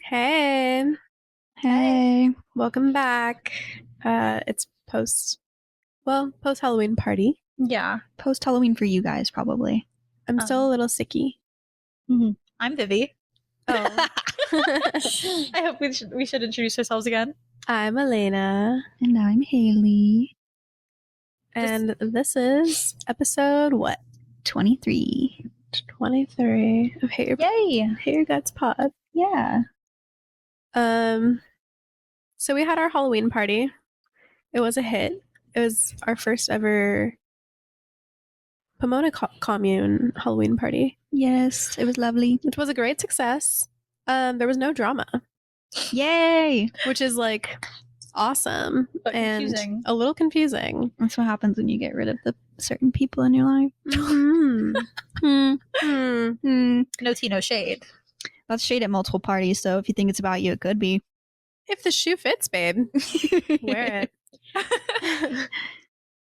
Hey, Hey. welcome back. It's post Halloween party. Yeah. Post Halloween for you guys, probably. I'm still a little sicky. I'm Vivi. Oh, I hope we should introduce ourselves again. I'm Elena, And I'm Haley. and this is episode 23. 23 of Hate Yay! Your Guts Pod. Yeah. So we had our Halloween party. It was a hit. It was our first ever Pomona commune Halloween party, Yes, it was lovely. which was a great success. There was no drama, Yay! which is like awesome But and confusing. a little confusing. That's what happens when you get rid of the certain people in your life. No tea, no shade. That's shade at multiple parties, so if you think it's about you, it could be. If the shoe fits, babe, wear it.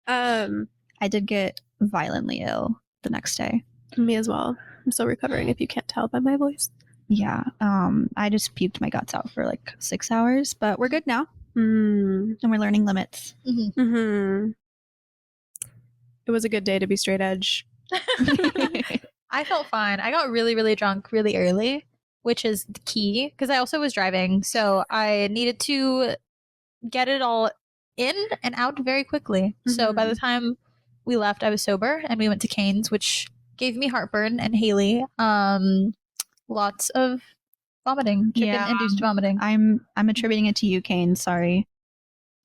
I did get violently ill the next day. Me as well. I'm still recovering, if you can't tell by my voice. Yeah. I just puked my guts out for like 6 hours, but we're good now. And we're learning limits. It was a good day to be straight edge. I felt fine. I got really, really drunk really early, which is the key because I also was driving. So I needed to get it all in and out very quickly. So by the time we left, I was sober and we went to Cane's, which gave me heartburn and Haley lots of vomiting, chicken-induced vomiting. I'm attributing it to you, Kane. Sorry.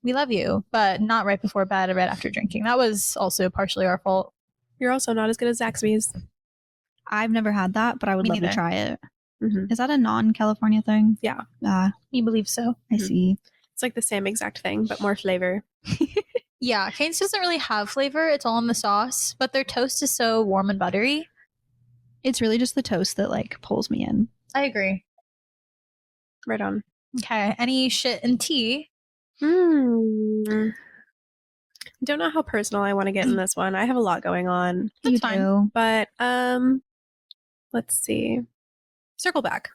We love you, but not right before bed or right after drinking. That was also partially our fault. You're also not as good as Zaxby's. I've never had that, but I would Me love to neither. try it. Is that a non-California thing? Yeah. We believe so. I see. It's like the same exact thing, but more flavor. Yeah, Cane's doesn't really have flavor. It's all in the sauce, but their toast is so warm and buttery. It's really just the toast that like pulls me in. I agree. Right on. Okay, any shit and tea? Don't know how personal I want to get in this one. I have a lot going on. That's You fine. do. But let's see. Circle back.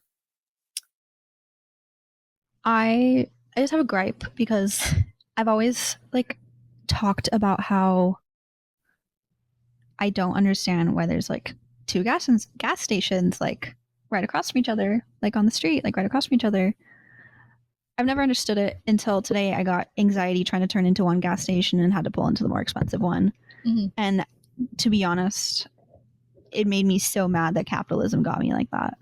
I just have a gripe because I've always like talked about how I don't understand why there's like two gas stations like right across from each other, like on the street, like right across from each other. I've never understood it until today. I got anxiety trying to turn into one gas station and had to pull into the more expensive one. And to be honest, it made me so mad that capitalism got me like that.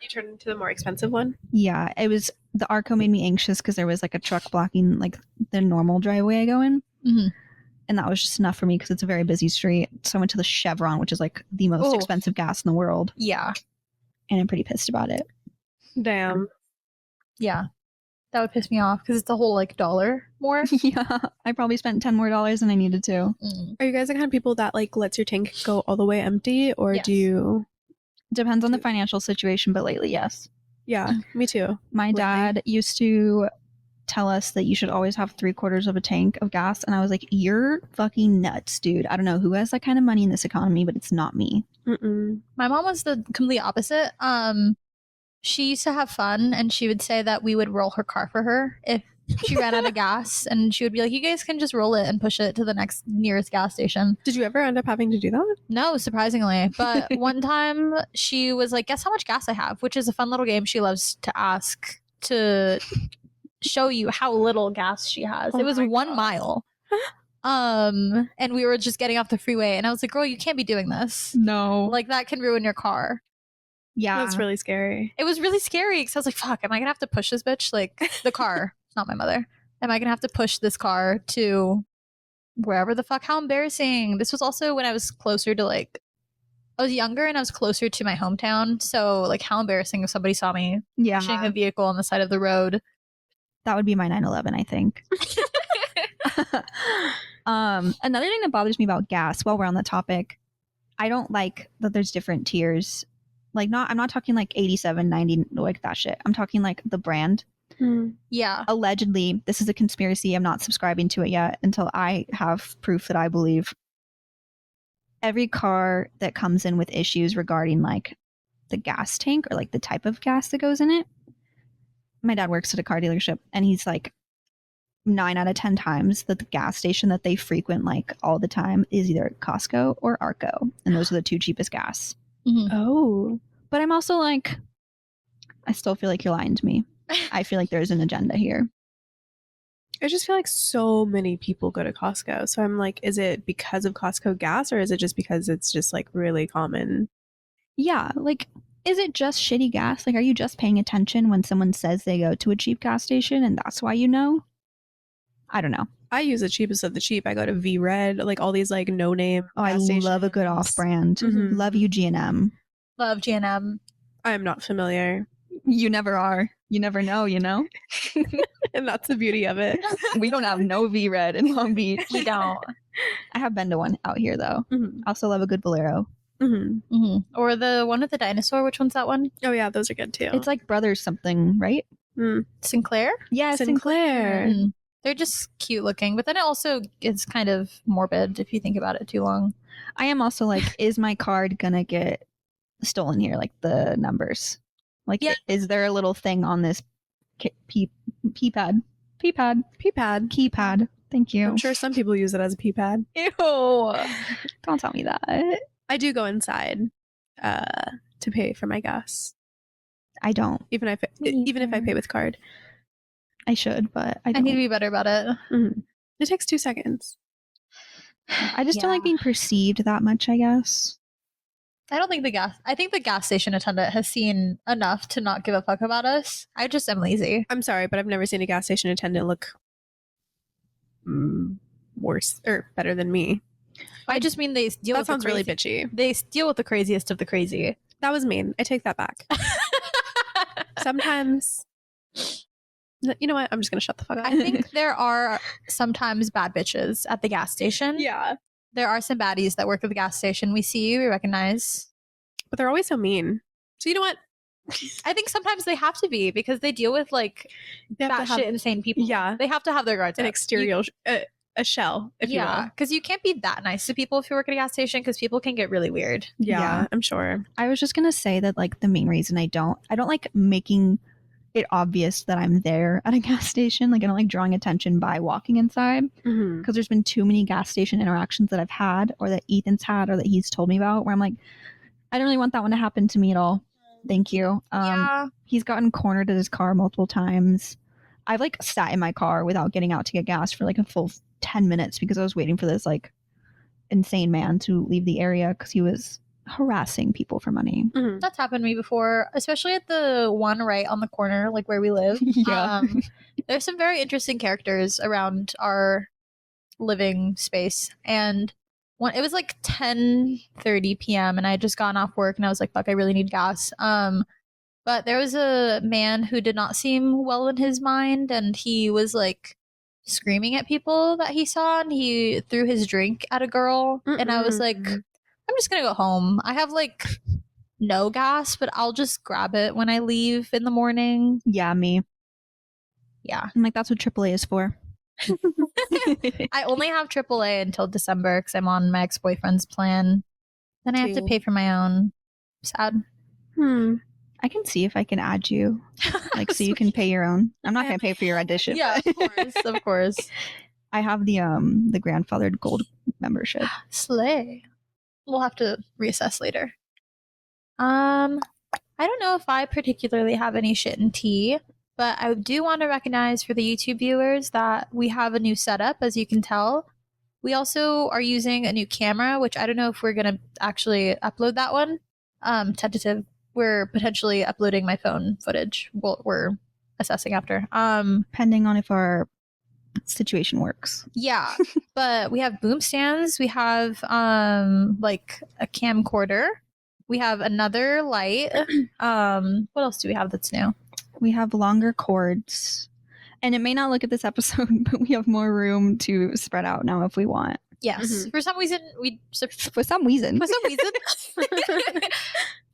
You turned into the more expensive one? Yeah, it was the Arco made me anxious because there was like a truck blocking like the normal driveway I go in. And that was just enough for me because it's a very busy street. So I went to the Chevron, which is like the most expensive gas in the world. Yeah. And I'm pretty pissed about it. Damn. Yeah. That would piss me off because it's a whole like $1 more. Yeah, I probably spent $10 more than I needed to. Are you guys the kind of people that like lets your tank go all the way empty, or Yes. do you? Depends on the financial situation, but lately, yes. Yeah, me too. My dad used to tell us that you should always have 3/4 of a tank of gas, and I was like, you're fucking nuts, dude. I don't know who has that kind of money in this economy, but it's not me. My mom was the complete opposite. She used to have fun, and she would say that we would roll her car for her if she ran out of gas, and she would be like, you guys can just roll it and push it to the next nearest gas station. Did you ever end up having to do that? No, surprisingly. But one time she was like, guess how much gas I have, which is a fun little game she loves to ask to show you how little gas she has. Oh it was my 1 God. mile. And we were just getting off the freeway, and I was like, girl, you can't be doing this. No. Like, that can ruin your car. Yeah. That's really scary. It was really scary because I was like, fuck, am I gonna have to push this bitch? Like, the car, not my mother. Am I gonna have to push this car to wherever the fuck? How embarrassing. This was also when I was closer to like, I was younger and I was closer to my hometown. So, like, how embarrassing if somebody saw me pushing a vehicle on the side of the road. That would be my 9/11, I think. Another thing that bothers me about gas, while we're on the topic, I don't like that there's different tiers. Like, I'm not talking like 87, 90, like that shit. I'm talking like the brand. Yeah. Allegedly, this is a conspiracy. I'm not subscribing to it yet until I have proof that I believe. Every car that comes in with issues regarding like the gas tank or like the type of gas that goes in it. My dad works at a car dealership, and he's like 9 out of 10 times that the gas station that they frequent like all the time is either Costco or Arco, and those are the 2 cheapest gas. Oh. But I'm also like, I still feel like you're lying to me. I feel like there's an agenda here. I just feel like so many people go to Costco. So I'm like, is it because of Costco gas, or is it just because it's just like really common? Yeah, like, is it just shitty gas? Like, are you just paying attention when someone says they go to a cheap gas station and that's why you know? I don't know. I use the cheapest of the cheap. I go to V Red, like all these like no name. Oh, I love a good off-brand. Mhm. Love you, G&M. Love GNM. I am not familiar. You never are. You never know, you know? And that's the beauty of it. We don't have no V-Red in Long Beach. We don't. I have been to one out here, though. Mhm. I also love a good Bolero. Mhm. Or the one with the dinosaur. Which one's that one? Oh yeah, those are good too. It's like Brothers something, right? Sinclair? Yeah, Sinclair. Mm. They're just cute looking, but then it also is kind of morbid if you think about it too long. I am also like, is my card gonna get stolen here? Like the numbers. Like, Yeah. is there a little thing on this keypad? Keypad. Thank you. I'm sure some people use it as a pee pad. Ew. Don't tell me that. I do go inside to pay for my gas, I don't. even if Me even if I neither. pay with card. I should, but I I don't. need to be better about it. It takes 2 seconds. I just don't like being perceived that much, I guess. I don't think I think the gas station attendant has seen enough to not give a fuck about us. I just am lazy. I'm sorry, but I've never seen a gas station attendant look worse or better than me. I just mean they deal That with sounds the really crazy- bitchy. They deal with the craziest of the crazy. That was mean. I take that back. Sometimes, you know what? I'm just gonna shut the fuck up. I think there are sometimes bad bitches at the gas station. yeah, There are some baddies that work at the gas station. We see you, we recognize. but they're always so mean. So you know what? I think sometimes they have to be because they deal with like They have to batshit have insane people. Yeah. They have to have their guards an up. exterior, a shell, if you will. Because you can't be that nice to people if you work at a gas station because people can get really weird. Yeah, I'm sure. I was just gonna say that like the main reason I don't like making it obvious that I'm there at a gas station. Like I don't like drawing attention by walking inside Mm-hmm. because there's been too many gas station interactions that I've had or that Ethan's had or that he's told me about where I'm like, I don't really want that one to happen to me at all. Thank you. Yeah. He's gotten cornered at his car multiple times. I've like sat in my car without getting out to get gas for like a full 10 minutes because I was waiting for this like insane man to leave the area because he was harassing people for money. Mm-hmm. That's happened to me before, especially at the one right on the corner, like where we live. Yeah. There's some very interesting characters around our living space. And it was like 10:30 p.m. and I had just gotten off work and I was like, fuck, I really need gas. But there was a man who did not seem well in his mind and he was like screaming at people that he saw and he threw his drink at a girl. And I was like, I'm just gonna go home. I have like no gas, but I'll just grab it when I leave in the morning. Yeah, me. Yeah. I'm like, that's what AAA is for. I only have AAA until December because I'm on my ex-boyfriend's plan. Then I have to Cute. pay for my own. Sad. I can see if I can add you, like, so you can pay your own. I'm not gonna pay for your audition. Yeah, of course, of course. I have the grandfathered gold membership. Slay. We'll have to reassess later. I don't know if I particularly have any shit and tea, but I do want to recognize for the YouTube viewers that we have a new setup, as you can tell. We also are using a new camera, which I don't know if we're going to actually upload that one. Tentative. We're potentially uploading my phone footage. We're assessing after. Depending on if our situation works. Yeah, but we have boom stands. We have like a camcorder. We have another light. What else do we have that's new? We have longer cords. And it may not look at this episode, but we have more room to spread out now if we want. Yes. Mhm. For some reason, For some reason.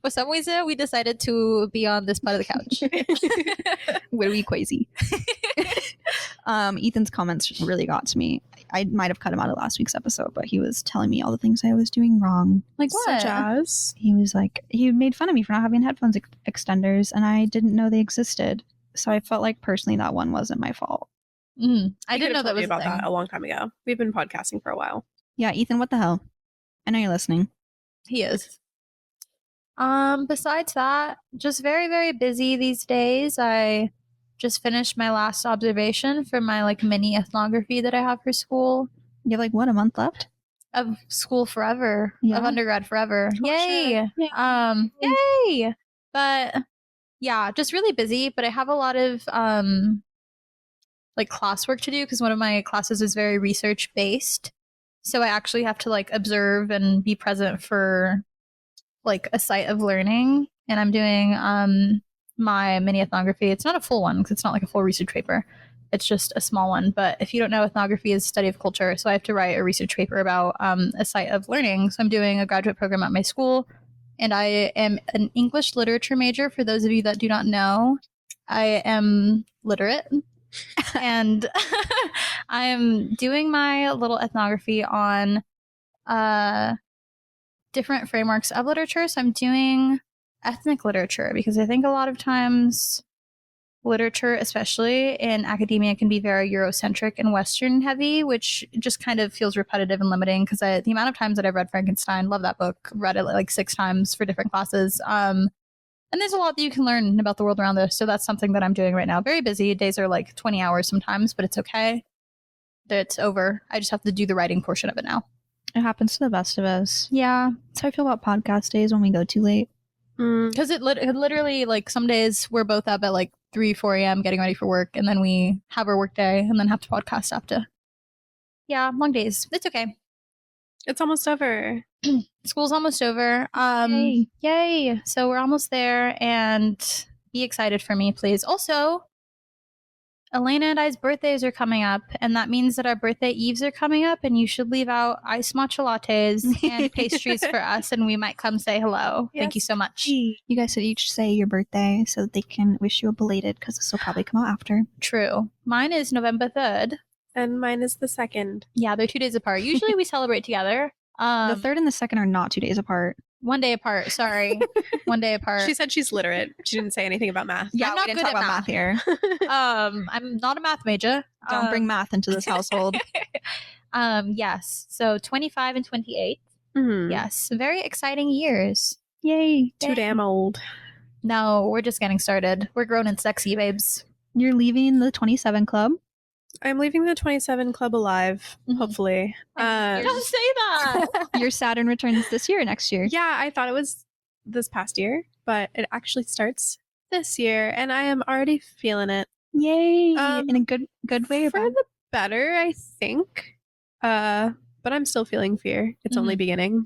for some reason, we decided to be on this part of the couch. What are we crazy? Ethan's comments really got to me. I might have cut him out of last week's episode, but he was telling me all the things I was doing wrong. Like what? Such as He was like, he made fun of me for not having headphones extenders, and I didn't know they existed. So I felt like personally that one wasn't my fault. I He didn't know could've that told me was about a thing. that a long time ago. We've been podcasting for a while. Yeah, Ethan, what the hell? I know you're listening. He is. Besides that, just very, very busy these days. I just finished my last observation for my like mini ethnography that I have for school. You have like, what, a month left? Of school forever. Yeah. Of undergrad forever. Oh, Yay. shit. Yay. But yeah, just really busy, but I have a lot of like classwork to do because one of my classes is very research based. So I actually have to like observe and be present for like a site of learning. And I'm doing my mini ethnography. It's not a full one because it's not like a full research paper. It's just a small one. But if you don't know, ethnography is study of culture. So I have to write a research paper about a site of learning. So I'm doing a graduate program at my school. And I am an English literature major. For those of you that do not know, I am literate. And I am doing my little ethnography on different frameworks of literature. So I'm doing ethnic literature because I think a lot of times literature, especially in academia, can be very Eurocentric and Western heavy, which just kind of feels repetitive and limiting because the amount of times that I've read Frankenstein, love that book, read it like 6 times for different classes. And there's a lot that you can learn about the world around us. So that's something that I'm doing right now. Very busy. Days are like 20 hours sometimes, but it's okay. It's over. I just have to do the writing portion of it now. It happens to the best of us. Yeah. That's how I feel about podcast days when we go too late. Because it literally, like, some days we're both up at like 3, 4 a.m. getting ready for work, and then we have our work day and then have to podcast after. Yeah, long days. It's okay. It's almost over. School's almost over. Yay. Yay. So we're almost there, and be excited for me, please. Also, Elena and I's birthdays are coming up, and that means that our birthday eves are coming up, and you should leave out iced matcha lattes and pastries for us, and we might come say hello. Thank you Yes. so much. You guys should each say your birthday so that they can wish you a belated, because this will probably come out after. True. Mine is November 3rd. And mine is the 2nd. Yeah, they're 2 days apart. Usually we celebrate together. The 3rd and the 2nd are not 2 days apart. 1 day apart. Sorry. 1 day apart. She said she's literate. She didn't say anything about math. Yeah, I'm not we didn't good talk at about math. math here. I'm not a math major. Don't bring math into this household. Yes. So 25 and 28. Mhm. Yes. Very exciting years. Yay. Too damn old. No, we're just getting started. We're grown and sexy, babes. You're leaving the 27 club? I'm leaving the 27 club alive, Mhm. hopefully. Don't say that. Your Saturn returns this year or next year? Yeah, I thought it was this past year, but it actually starts this year, and I am already feeling it. Yay. In In a good way or For bad? the better, I think. But I'm still feeling fear. It's only beginning.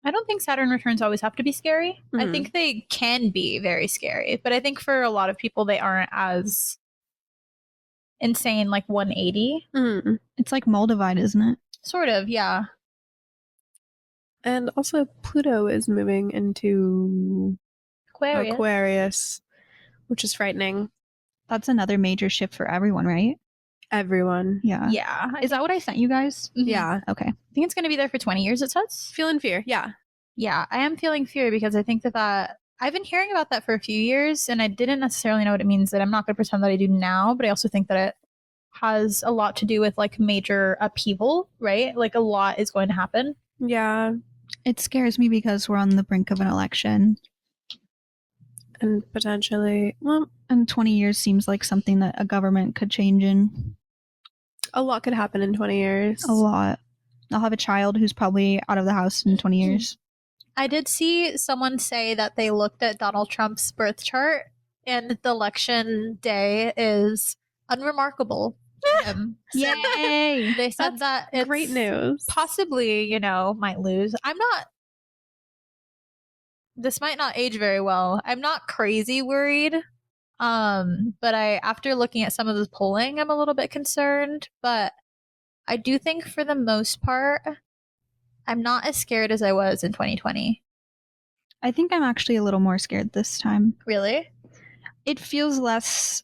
I don't think Saturn returns always have to be scary. I Mhm. think they can be very scary, but I think for a lot of people they aren't as insane, like 180. Mm. It's like Moldavite, isn't it? Sort of, yeah. And also, Pluto is moving into Aquarius. Aquarius, which is frightening. That's another major shift for everyone, right? Everyone. Yeah. Yeah. Is that what I sent you guys? Mhm. Yeah. Okay. I think it's going to be there for 20 years, it says. Feeling fear. Yeah. Yeah, I am feeling fear because I think that I've been hearing about that for a few years and I didn't necessarily know what it means. That I'm not going to pretend that I do now, but I also think that it has a lot to do with like major upheaval, right? Like a lot is going to happen. Yeah. It scares me because we're on the brink of an election. And potentially, well, And 20 years seems like something that a government could change in. a lot could happen in 20 years. A lot. I'll have a child who's probably out of the house in 20 years. I did see someone say that they looked at Donald Trump's birth chart and the election day is unremarkable. for him. Yay! They said that it's Great news. possibly, might lose. This might not age very well. I'm not crazy worried. But after looking at some of the polling, I'm a little bit concerned, but I do think for the most part, I'm not as scared as I was in 2020. I think I'm actually a little more scared this time. Really? It feels less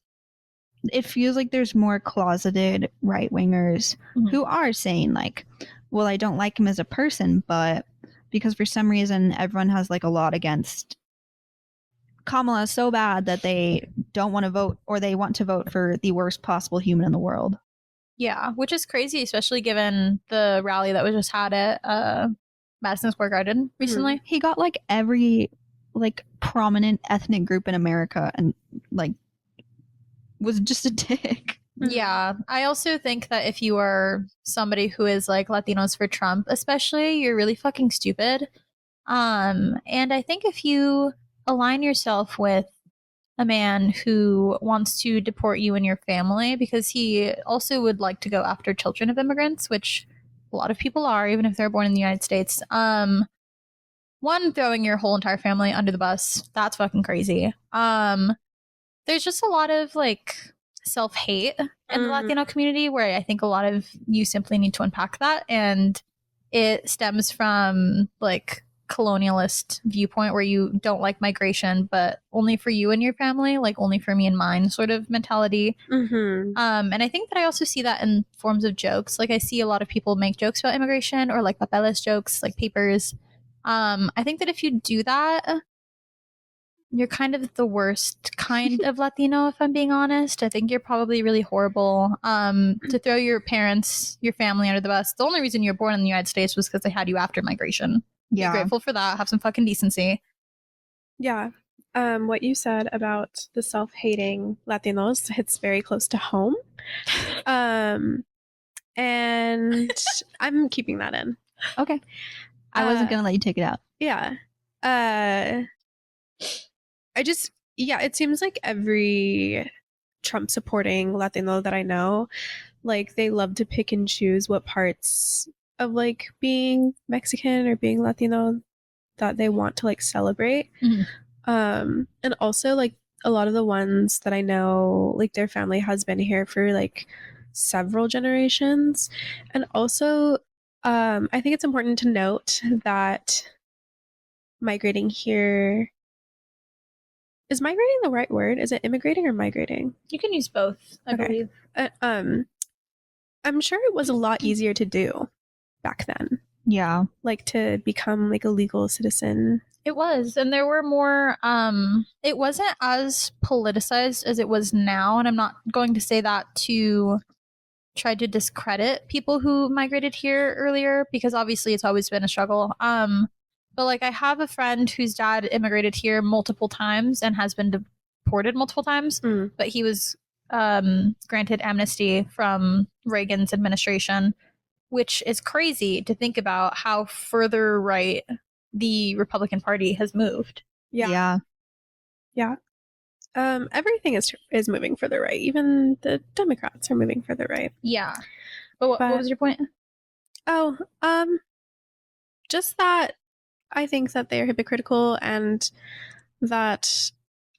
it feels like there's more closeted right wingers Mhm. who are saying like, well, I don't like him as a person, but because for some reason everyone has like a lot against Kamala so bad that they don't want to vote, or they want to vote for the worst possible human in the world. Yeah, which is crazy, especially given the rally that was just had at Madison Square Garden recently. He got like every like prominent ethnic group in America and like was just a dick. Yeah, I also think that if you are somebody who is like Latinos for Trump, especially, you're really fucking stupid. And I think if you align yourself with a man who wants to deport you and your family, because he also would like to go after children of immigrants, which a lot of people are, even if they're born in the United States. One, throwing your whole entire family under the bus, that's fucking crazy. There's just a lot of like self-hate in the Latino community where I think a lot of you simply need to unpack that, and it stems from like colonialist viewpoint where you don't like migration but only for you and your family, like only for me and mine sort of mentality. Mm-hmm. And I think that I also see that in forms of jokes. Like I see a lot of people make jokes about immigration or like papeles jokes, like papers. I think that if you do that, you're kind of the worst kind of Latino, if I'm being honest. I think you're probably really horrible. To throw your parents, your family under the bus. The only reason you're born in the United States was because they had you after migration. Be grateful for that. Have some fucking decency. Yeah. What you said about the self-hating Latinos hits very close to home. And I'm keeping that in. Okay. I wasn't going to let you take it out. Yeah. It seems like every Trump supporting Latino that I know, like they love to pick and choose what parts of like being Mexican or being Latino that they want to like celebrate. Mhm. And also like a lot of the ones that I know, like their family has been here for like several generations. And also, I think it's important to note that migrating here is migrating the right word? Is it immigrating or migrating? You can use both, I Okay. believe. I'm sure it was a lot easier to do back then, Yeah. like to become like a legal citizen. It was, and there were more it wasn't as politicized as it was now, and I'm not going to say that to try to discredit people who migrated here earlier, because obviously it's always been a struggle. But like I have a friend whose dad immigrated here multiple times and has been deported multiple times, but he was granted amnesty from Reagan's administration, which is crazy to think about how further right the Republican Party has moved. Yeah. Everything is moving further right. Even the Democrats are moving further right. Yeah. But what was your point? Oh, just that I think that they're hypocritical and that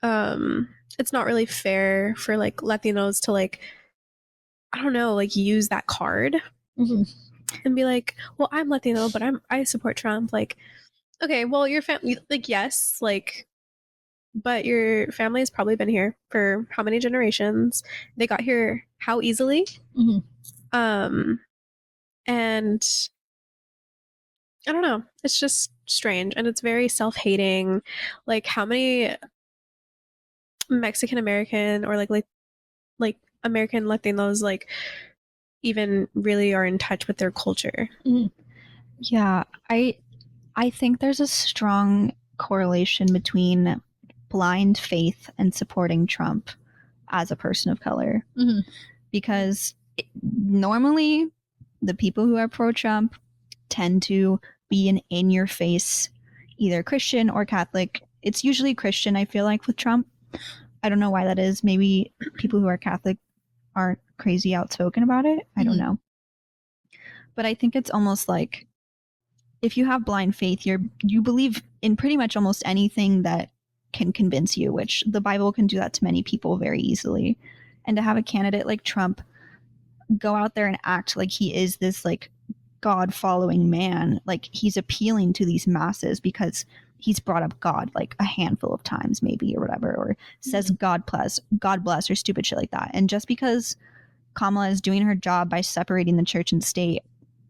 it's not really fair for like Latinos to like, I don't know, like use that card and be like, well, I'm Latino, but I support Trump. Like, okay, well, your family, like, yes, like, but your family has probably been here for how many generations? They got here how easily? And I don't know. It's just strange, and it's very self-hating. Like, how many Mexican American or like American Latinos like even really are in touch with their culture? Yeah, I think there's a strong correlation between blind faith and supporting Trump as a person of color. Because normally the people who are pro-Trump tend to be an in-your-face either Christian or Catholic. It's usually Christian, I feel like, with Trump. I don't know why that is. Maybe people who are Catholic aren't crazy outspoken about it. I don't know. But I think it's almost like if you have blind faith, you believe in pretty much almost anything that can convince you, which the Bible can do that to many people very easily. And to have a candidate like Trump go out there and act like he is this like God following man, like he's appealing to these masses because he's brought up God like a handful of times maybe or whatever, or says God bless or stupid shit like that. And just because Kamala is doing her job by separating the church and state,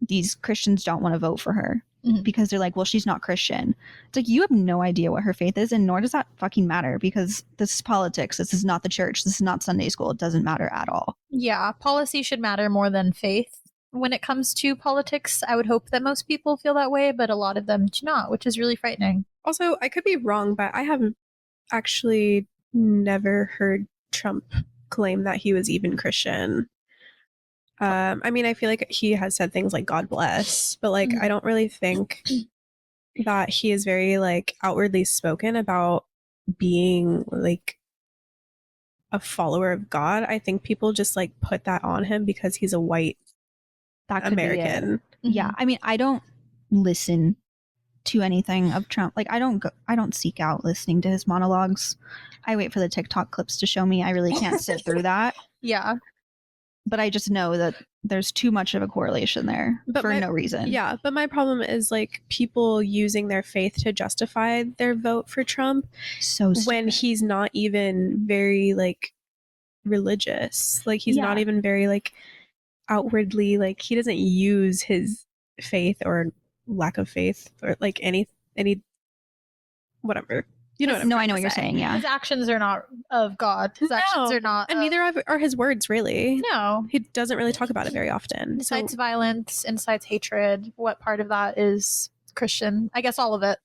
these Christians don't want to vote for her because they're like, well, she's not Christian. It's like, you have no idea what her faith is, and nor does that fucking matter, because this is politics. This is not the church. This is not Sunday school. It doesn't matter at all. Yeah, policy should matter more than faith. When it comes to politics, I would hope that most people feel that way, but a lot of them do not, which is really frightening. Also, I could be wrong, but I have actually never heard Trump claim that he was even Christian. I mean, I feel like he has said things like God bless, but like I don't really think that he is very like outwardly spoken about being like a follower of God. I think people just like put that on him because he's a white That could be it. American. Yeah, I mean, I don't listen to anything of Trump. Like, I don't seek out listening to his monologues. I wait for the TikTok clips to show me. I really can't sit through that. Yeah. But I just know that there's too much of a correlation there for no reason. Yeah, but my problem is like people using their faith to justify their vote for Trump So stupid. when he's not even very like religious. Like he's not even very like outwardly, like he doesn't use his faith or lack of faith or like any whatever. You know what I'm No, I trying know to what you're say. saying. Yeah. His actions are not of God. His actions are not. And neither are his words, really. No. He doesn't really talk about it very often. Incites violence, incites hatred. What part of that is Christian? I guess all of it.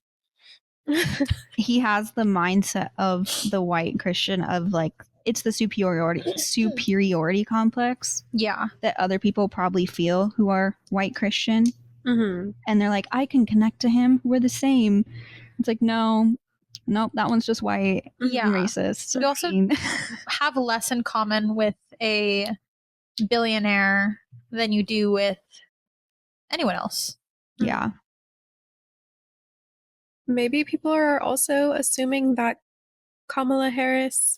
He has the mindset of the white Christian of like, it's the superiority complex Yeah. that other people probably feel who are white Christian. Mm-hmm. And they're like, I can connect to him. We're the same. It's like, nope, that one's just white. Yeah. And racist. You also have less in common with a billionaire than you do with anyone else. Yeah. Maybe people are also assuming that Kamala Harris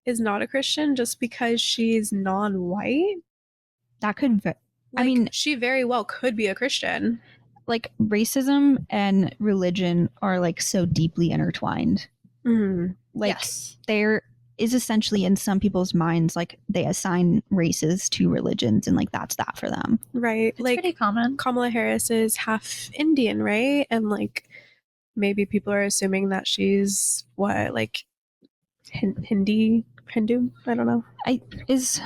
is not a Christian just because she's non-white. That could, I mean, she very well could be a Christian. like, racism and religion are like so deeply intertwined. Mm-hmm. Like, yes. there is essentially in some people's minds, like, they assign races to religions and like that's that for them. Right. It's like pretty common. Kamala Harris is half Indian, right? And like maybe people are assuming that she's what, like Hindu? I don't know. Is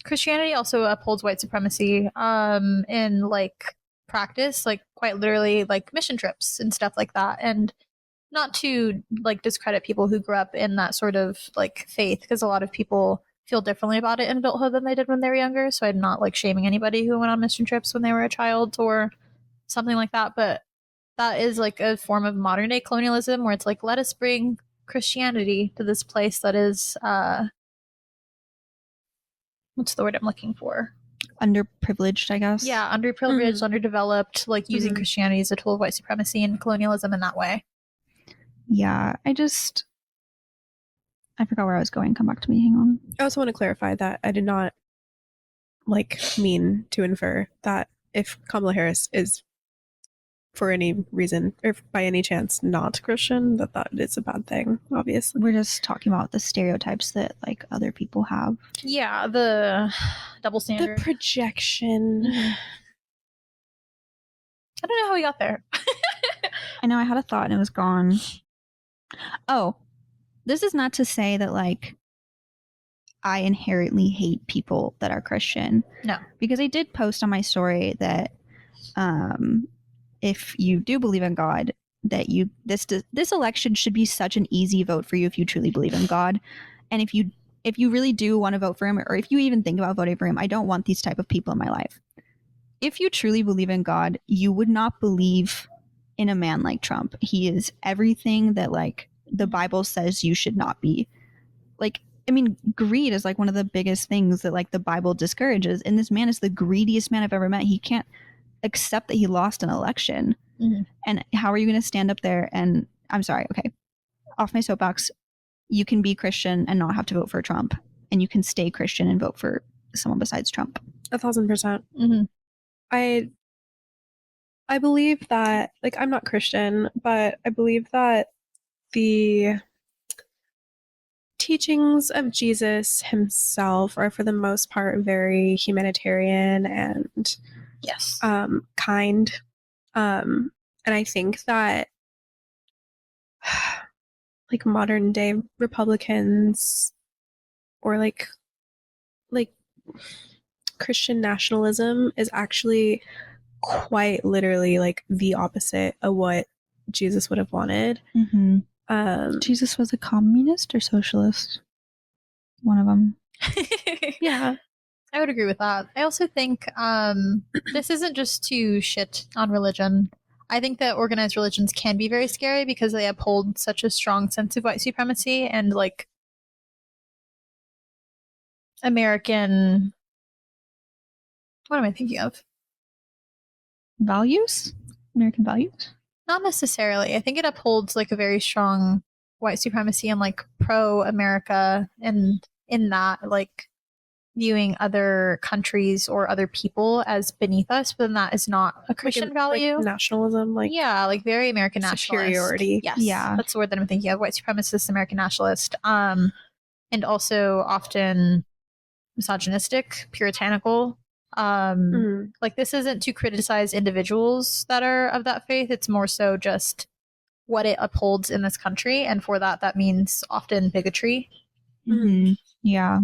Christianity also upholds white supremacy in like practice, like quite literally like mission trips and stuff like that. And not to like discredit people who grew up in that sort of like faith, because a lot of people feel differently about it in adulthood than they did when they were younger. So I'm not like shaming anybody who went on mission trips when they were a child or something like that. But that is like a form of modern day colonialism where it's like, let us bring Christianity to this place that is what's the word I'm looking for? underprivileged, I guess. Yeah, underprivileged, underdeveloped, like using Christianity as a tool of white supremacy and colonialism in that way. Yeah, I forgot where I was going. Come back to me. Hang on. I also want to clarify that I did not like mean to infer that if Kamala Harris is for any reason or by any chance not Christian, that is a bad thing, obviously. We're just talking about the stereotypes that like other people have. Yeah, the double standard. The projection. I don't know how we got there. I know I had a thought and it was gone. Oh, this is not to say that like I inherently hate people that are Christian. No. Because I did post on my story that if you do believe in God, that this election should be such an easy vote for you if you truly believe in God. And if you really do want to vote for him, or if you even think about voting for him, I don't want these type of people in my life. If you truly believe in God, you would not believe in a man like Trump. He is everything that like the Bible says you should not be. Like, I mean, greed is like one of the biggest things that like the Bible discourages. And this man is the greediest man I've ever met. He can't accept that he lost an election. Mm-hmm. And how are you going to stand up there and I'm sorry, okay, off my soapbox, you can be Christian and not have to vote for Trump, and you can stay Christian and vote for someone besides Trump. 1,000%. Mm-hmm. I I believe that, like, I'm not Christian, but I believe that the teachings of Jesus himself are, for the most part, very humanitarian and Yes. kind. And I think that, like, modern day Republicans or like Christian nationalism is actually quite literally like the opposite of what Jesus would have wanted. Mm-hmm. Um, Jesus was a communist or socialist? One of them. yeah, I would agree with that. I also think this isn't just to shit on religion. I think that organized religions can be very scary because they uphold such a strong sense of white supremacy and like American. What am I thinking of? Values? American values? Not necessarily. I think it upholds like a very strong white supremacy and like pro America, and in that, like viewing other countries or other people as beneath us, but then that is not a Christian value. like nationalism, like yeah, like very American nationalist. superiority. Yes, Yeah. that's the word that I'm thinking of. White supremacist, American nationalist, and also often misogynistic, puritanical. Like this isn't to criticize individuals that are of that faith. It's more so just what it upholds in this country, and for that, that means often bigotry. Mm-hmm. Yeah.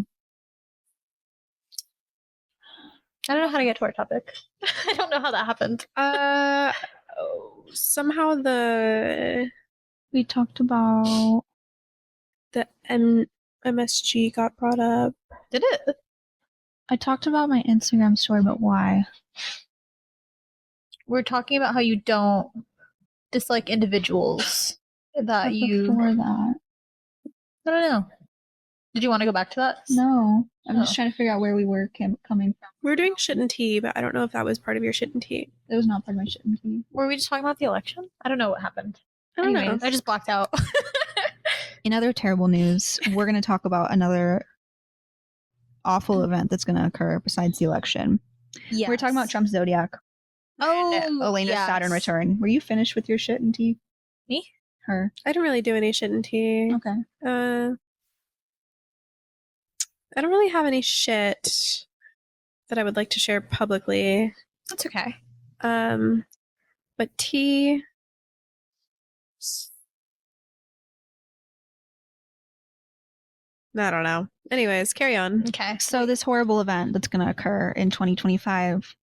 I don't know how to get to our topic. I don't know how that happened. Somehow We talked about the MSG got brought up. Did it? I talked about my Instagram story, but why? We're talking about how you don't dislike individuals that But you. before that. I don't know. Did you want to go back to that? No. I'm Oh. just trying to figure out where we were coming from. We were doing shit and tea, but I don't know if that was part of your shit and tea. It was not part of my shit and tea. Were we just talking about the election? I don't know what happened. I don't know. Anyways, I just blacked out. In other terrible news, we're going to talk about another awful event that's going to occur besides the election. Yes. We're talking about Trump's Zodiac. Oh, and Elena's yes. Saturn return. Were you finished with your shit and tea? Me? Her. I didn't really do any shit and tea. Okay. I don't really have any shit that I would like to share publicly. That's okay. But tea. I don't know. Anyways, carry on. Okay. So this horrible event that's going to occur in 2025,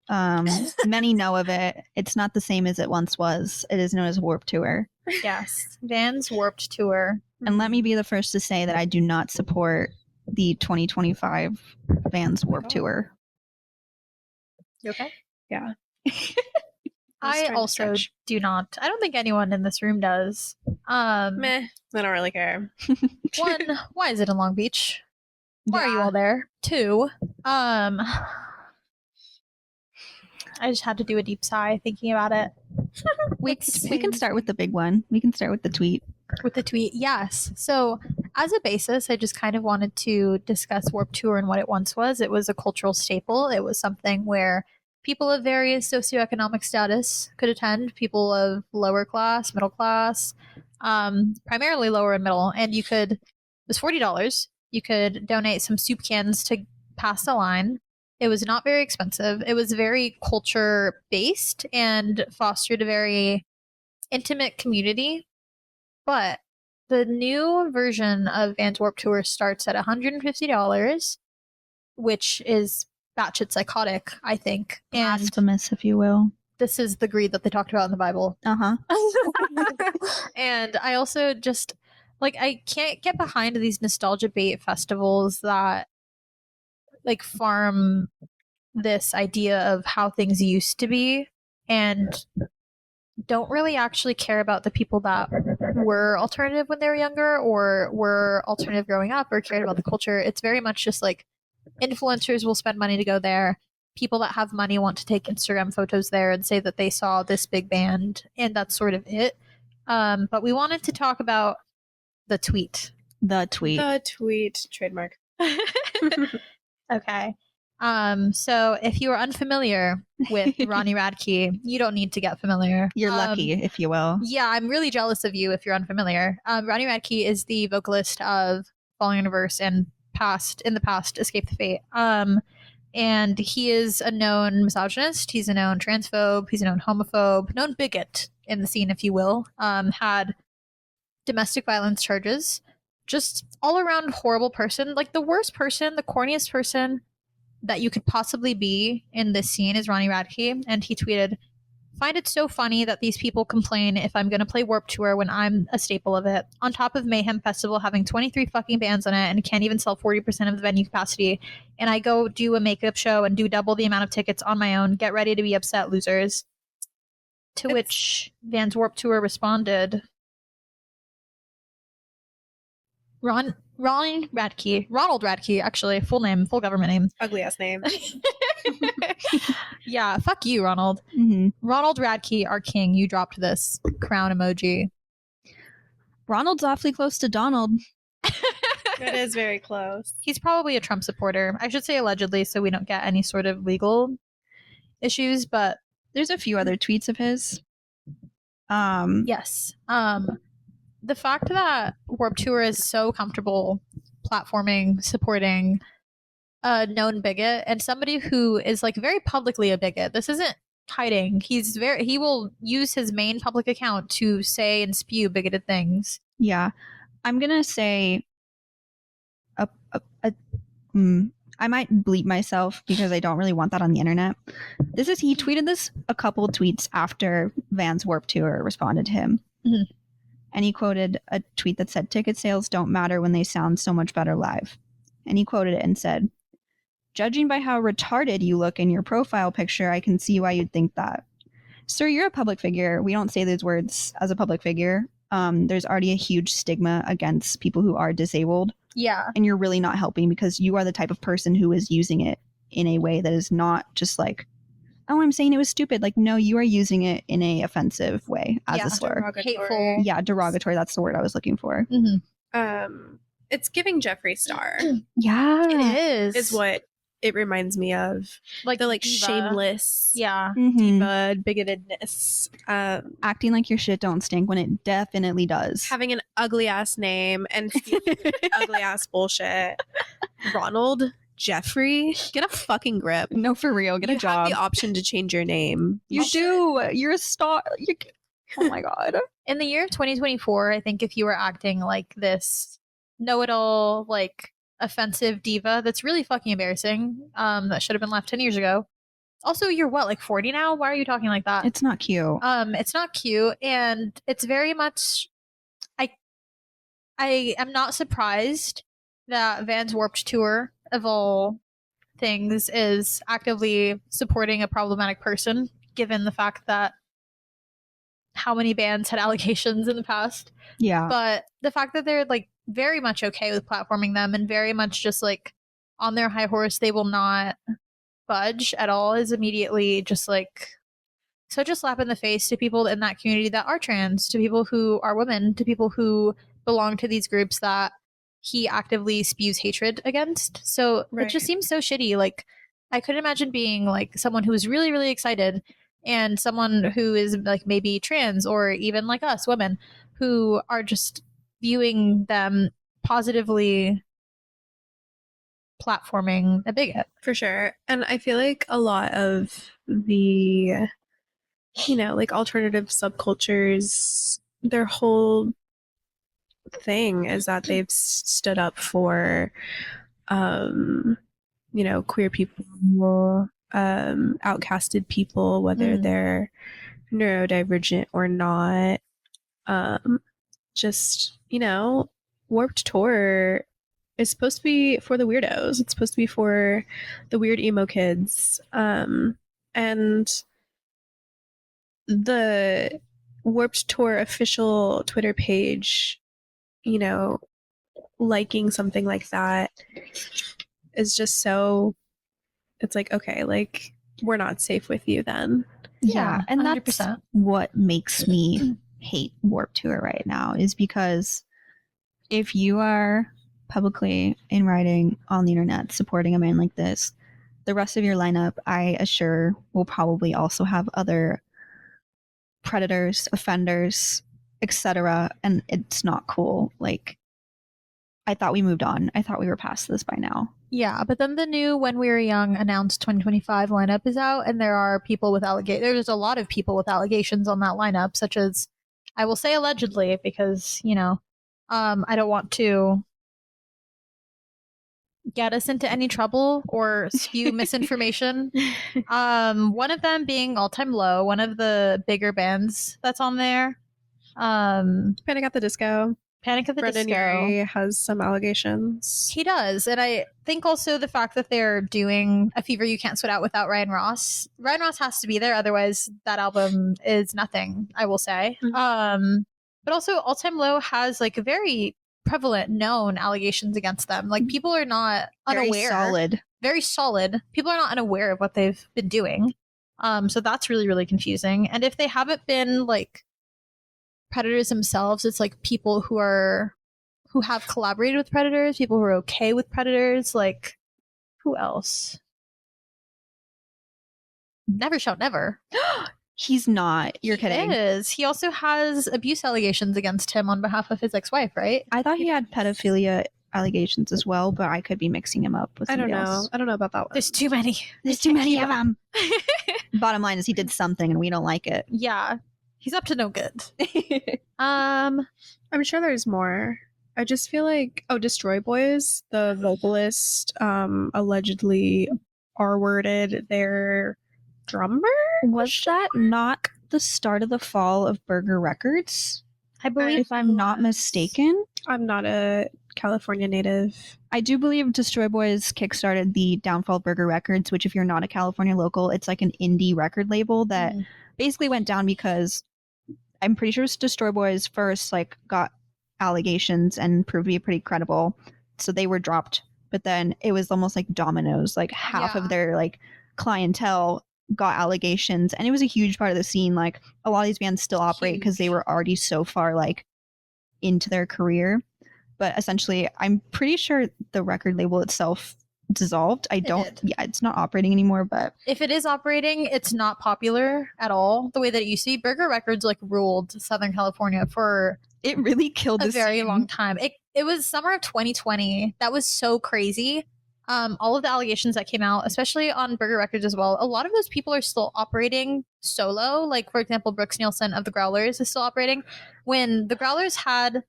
many know of it. It's not the same as it once was. It is known as Warped Tour. Yes. Vans Warped Tour. And let me be the first to say that I do not support the 2025 Vans Warped Tour. You okay? Yeah. I also do not. I don't think anyone in this room does. Meh. I don't really care. One, why is it in Long Beach? Why are you all there? Two, I just had to do a deep sigh thinking about it. We can start with the big one. We can start with the tweet. With the tweet, yes. So, as a basis, I just kind of wanted to discuss Warped Tour and what it once was. It was a cultural staple. It was something where people of various socioeconomic status could attend, people of lower class, middle class, primarily lower and middle. And it was $40. You could donate some soup cans to pass the line. It was not very expensive. It was very culture based and fostered a very intimate community. But the new version of Vans Warped Tour starts at $150, which is batshit psychotic, I think. And Blasphemous, if you will. this is the greed that they talked about in the Bible. Uh-huh. And I also just, like, I can't get behind these nostalgia bait festivals that, like, farm this idea of how things used to be and don't really actually care about the people that were alternative when they were younger or were alternative growing up or cared about the culture. It's very much just like influencers will spend money to go there. People that have money want to take Instagram photos there and say that they saw this big band, and that's sort of it. But we wanted to talk about the tweet. The tweet. The tweet trademark. Okay. So if you are unfamiliar with Ronnie Radke, you don't need to get familiar. You're lucky, if you will. Yeah, I'm really jealous of you if you're unfamiliar. Ronnie Radke is the vocalist of Falling Universe and in the past, Escape the Fate. And he is a known misogynist. He's a known transphobe. He's a known homophobe, known bigot in the scene, if you will. Had domestic violence charges. Just all around horrible person. Like the worst person, the corniest person that you could possibly be in this scene is Ronnie Radke. And he tweeted, "Find it so funny that these people complain if I'm going to play Warped Tour when I'm a staple of it. On top of Mayhem Festival having 23 fucking bands on it and can't even sell 40% of the venue capacity. And I go do a makeup show and do double the amount of tickets on my own. Get ready to be upset, losers." To which Vans Warped Tour responded, Ronald Radke, actually, full government name. Ugly ass name. Yeah, fuck you, Ronald. Mm-hmm. Ronald Radke, our king, you dropped this crown emoji. Ronald's awfully close to Donald. It is very close. He's probably a Trump supporter. I should say allegedly so we don't get any sort of legal issues, but There's a few other tweets of his. yes. The fact that Warped Tour is so comfortable platforming, supporting a known bigot and somebody who is like very publicly a bigot. This isn't hiding. He will use his main public account to say and spew bigoted things. Yeah. I'm going to say I might bleep myself because I don't really want that on the internet. He tweeted this a couple tweets after Vans Warped Tour responded to him. Mhm. And he quoted a tweet that said, "Ticket sales don't matter when they sound so much better live." And he quoted it and said, "Judging by how retarded you look in your profile picture, I can see why you'd think that. Sir, you're a public figure. We don't say those words as a public figure. There's already a huge stigma against people who are disabled. Yeah. And you're really not helping because you are the type of person who is using it in a way that is not just like, oh, I'm saying it was stupid. Like, no, you are using it in a offensive way as a slur. Hateful. Yeah, derogatory. That's the word I was looking for. Mm-hmm. It's giving Jeffree Star. Yeah. It Is what it reminds me of. Like The diva. shameless Yeah. Mhm. diva bigotedness. Acting like your shit don't stink when it definitely does. Having an ugly ass name and ugly ass bullshit. Ronald Jeffrey, get a fucking grip. No, for real. Get a You job. have the option to change your name. You do. You're a star. Oh my god. In the year of 2024, I think if you were acting like this know-it-all, like offensive diva, that's really fucking embarrassing. That should have been left 10 years ago. Also, you're what, like 40 now? Why are you talking like that? It's not cute. It's not cute, and it's very much. I am not surprised that Vans Warped Tour, of all things, is actively supporting a problematic person, given the fact that how many bands had allegations in the past. Yeah. But the fact that they're like very much okay with platforming them and very much just like on their high horse, they will not budge at all, is immediately just like such a slap in the face to people in that community that are trans, to people who are women, to people who belong to these groups that he actively spews hatred against. So it just seems so shitty. Like, I could imagine being like someone who is really, really excited and someone who is like maybe trans or even like us, women, who are just viewing them positively platforming a bigot. For sure. And I feel like a lot of the, like alternative subcultures, their whole thing is that they've stood up for, queer people, outcasted people, whether they're neurodivergent or not. Warped Tour is supposed to be for the weirdos. It's supposed to be for the weird emo kids. And the Warped Tour official Twitter page, liking something like that is just so, it's like, okay, like, we're not safe with you then. Yeah, and 100%. that's what makes me hate Warped Tour right now, is because if you are publicly in writing on the internet supporting a man like this, the rest of your lineup, I assure, will probably also have other predators, offenders, etc. And it's not cool. Like, I thought we moved on. I thought we were past this by now. Yeah, but then the new When We Were Young announced 2025 lineup is out, and there are people with there's a lot of people with allegations on that lineup, such as, I will say allegedly, because, I don't want to get us into any trouble or spew misinformation. One of them being All Time Low, one of the bigger bands that's on there. Panic at the Disco. Panic at the Brendan Disco. Urie has some allegations. He does. And I think also the fact that they're doing A Fever You Can't Sweat Out without Ryan Ross. Ryan Ross has to be there, otherwise that album is nothing, I will say. Mhm. But also All Time Low has like a very prevalent known allegations against them. Like, people are not unaware. Very solid. Very solid. People are not unaware of what they've been doing. So that's really, really confusing. And if they haven't been like predators themselves, it's like people who have collaborated with predators, people who are okay with predators. Like, who else? Never Shout Never. He's not. You're kidding. He is. He also has abuse allegations against him on behalf of his ex-wife, right? I thought he had pedophilia allegations as well, but I could be mixing him up with I don't somebody know. else. I don't know about that one. There's too many. There's too many of them. Bottom line is he did something and we don't like it. Yeah. He's up to no good. I'm sure there's more. I just feel like Destroy Boys, the vocalist, allegedly R-worded their drummer. Was that not the start of the fall of Burger Records? I believe, If I'm not mistaken. I'm not a California native. I do believe Destroy Boys kickstarted the downfall of Burger Records, which if you're not a California local, it's like an indie record label that basically went down because I'm pretty sure Destroy Boys first like got allegations and proved to be pretty credible. So they were dropped. But then it was almost like dominoes. Like half Yeah. of their like clientele got allegations, and it was a huge part of the scene. Like a lot of these bands still operate because they were already so far like into their career. But essentially, I'm pretty sure the record label itself dissolved. It's not operating anymore, but if it is operating, it's not popular at all the way that it used to be. Burger Records like ruled Southern California for it really killed a the very scene. long time. It was summer of 2020. That was so crazy. All of the allegations that came out, especially on Burger Records as well, a lot of those people are still operating solo. Like, for example, Brooks Nielsen of the Growlers is still operating. When the Growlers had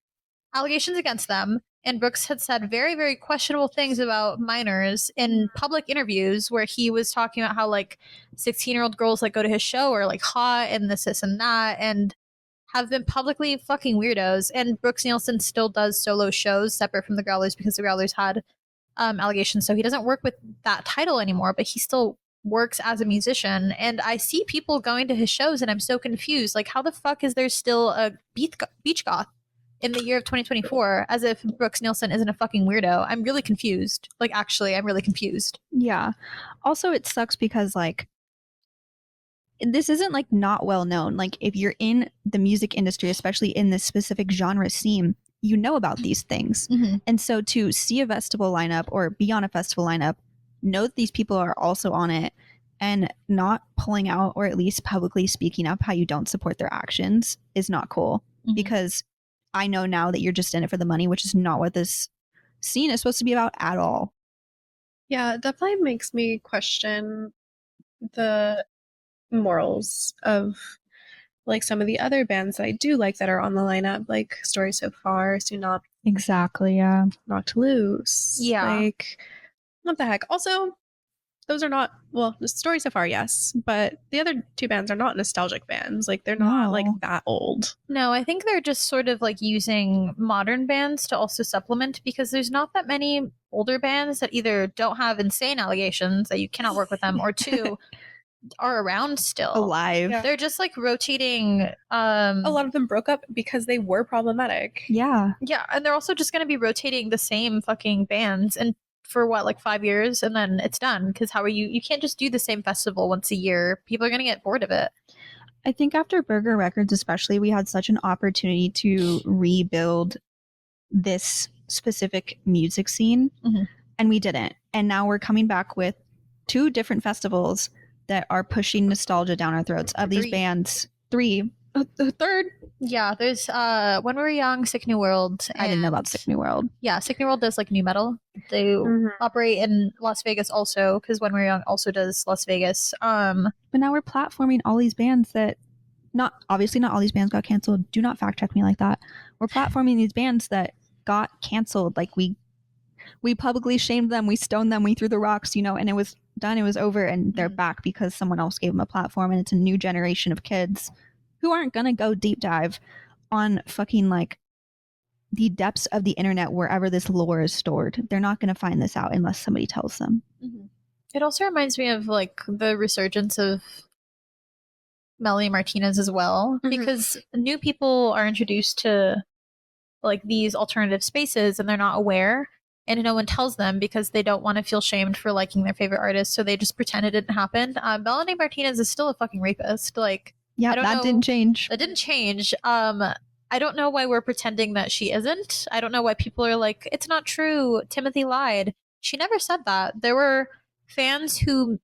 allegations against them, and Brooks had said very, very questionable things about minors in public interviews, where he was talking about how like 16-year-old girls like go to his show are like hot and this and that, and have been publicly fucking weirdos. And Brooks Nielsen still does solo shows separate from the Growlers because the Growlers had allegations. So he doesn't work with that title anymore, but he still works as a musician. And I see people going to his shows and I'm so confused. Like, how the fuck is there still a beach goth in the year of 2024 as if Brooks Nielsen isn't a fucking weirdo? I'm really confused. Like, actually, I'm really confused. Yeah. Also, it sucks because like this isn't like not well known. Like if you're in the music industry, especially in this specific genre scene, you know about these things. And so to see a festival lineup or be on a festival lineup, know that these people are also on it, and not pulling out or at least publicly speaking up how you don't support their actions is not cool. Because I know now that you're just in it for the money, which is not what this scene is supposed to be about at all. Yeah, it definitely makes me question the morals of like some of the other bands that I do like that are on the lineup, like Story So Far, Soon Not Exactly, yeah. Knocked Loose. Yeah. Like, what the heck? Also, those are not, well, the Story So Far, yes, but the other two bands are not nostalgic bands. Like, they're not No. like that old. No, I think they're just sort of like using modern bands to also supplement, because there's not that many older bands that either don't have insane allegations that you cannot work with them, or two, are around still. Alive. Yeah. They're just like rotating. A lot of them broke up because they were problematic. Yeah. Yeah, and they're also just going to be rotating the same fucking bands and for what, like 5 years, and then it's done. Because how are you can't just do the same festival once a year. People are going to get bored of it. I think after Burger Records especially, we had such an opportunity to rebuild this specific music scene, Mhm. and we didn't. And now we're coming back with 2 different festivals that are pushing nostalgia down our throats of these 3. bands. 3. The third? Yeah, there's When We Were Young, Sick New World. I didn't know about and- Sick New World. Yeah, Sick New World does like new metal. They Mhm. operate in Las Vegas also, because When We Were Young also does Las Vegas. But now we're platforming all these bands that not all these bands got canceled. Do not fact check me like that. We're platforming these bands that got canceled. Like we publicly shamed them, we stoned them, we threw the rocks, and it was done, it was over, and they're back because someone else gave them a platform, and it's a new generation of kids who aren't gonna go deep dive on fucking like the depths of the internet wherever this lore is stored. They're not gonna find this out unless somebody tells them. It also reminds me of like the resurgence of Melanie Martinez as well, Mhm. because new people are introduced to like these alternative spaces and they're not aware, and no one tells them because they don't want to feel shamed for liking their favorite artist, so they just pretend it didn't happen. Melanie Martinez is still a fucking rapist. Like, Yeah, I don't that know- didn't change. that didn't change. I don't know why we're pretending that she isn't. I don't know why people are like, it's not true, Timothy lied. She never said that. There were fans who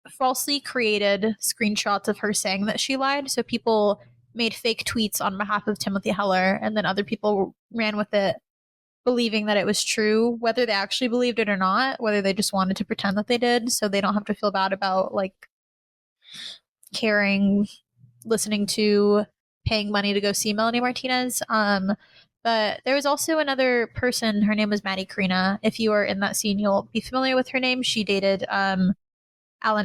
falsely created screenshots of her saying that she lied, so people made fake tweets on behalf of Timothy Heller, and then other people ran with it believing that it was true, whether they actually believed it or not, whether they just wanted to pretend that they did so they don't have to feel bad about like caring, listening to, paying money to go see Melanie Martinez. But there was also another person, her name was Maddie Karina. If you are in that scene, you'll be familiar with her name. She dated Alan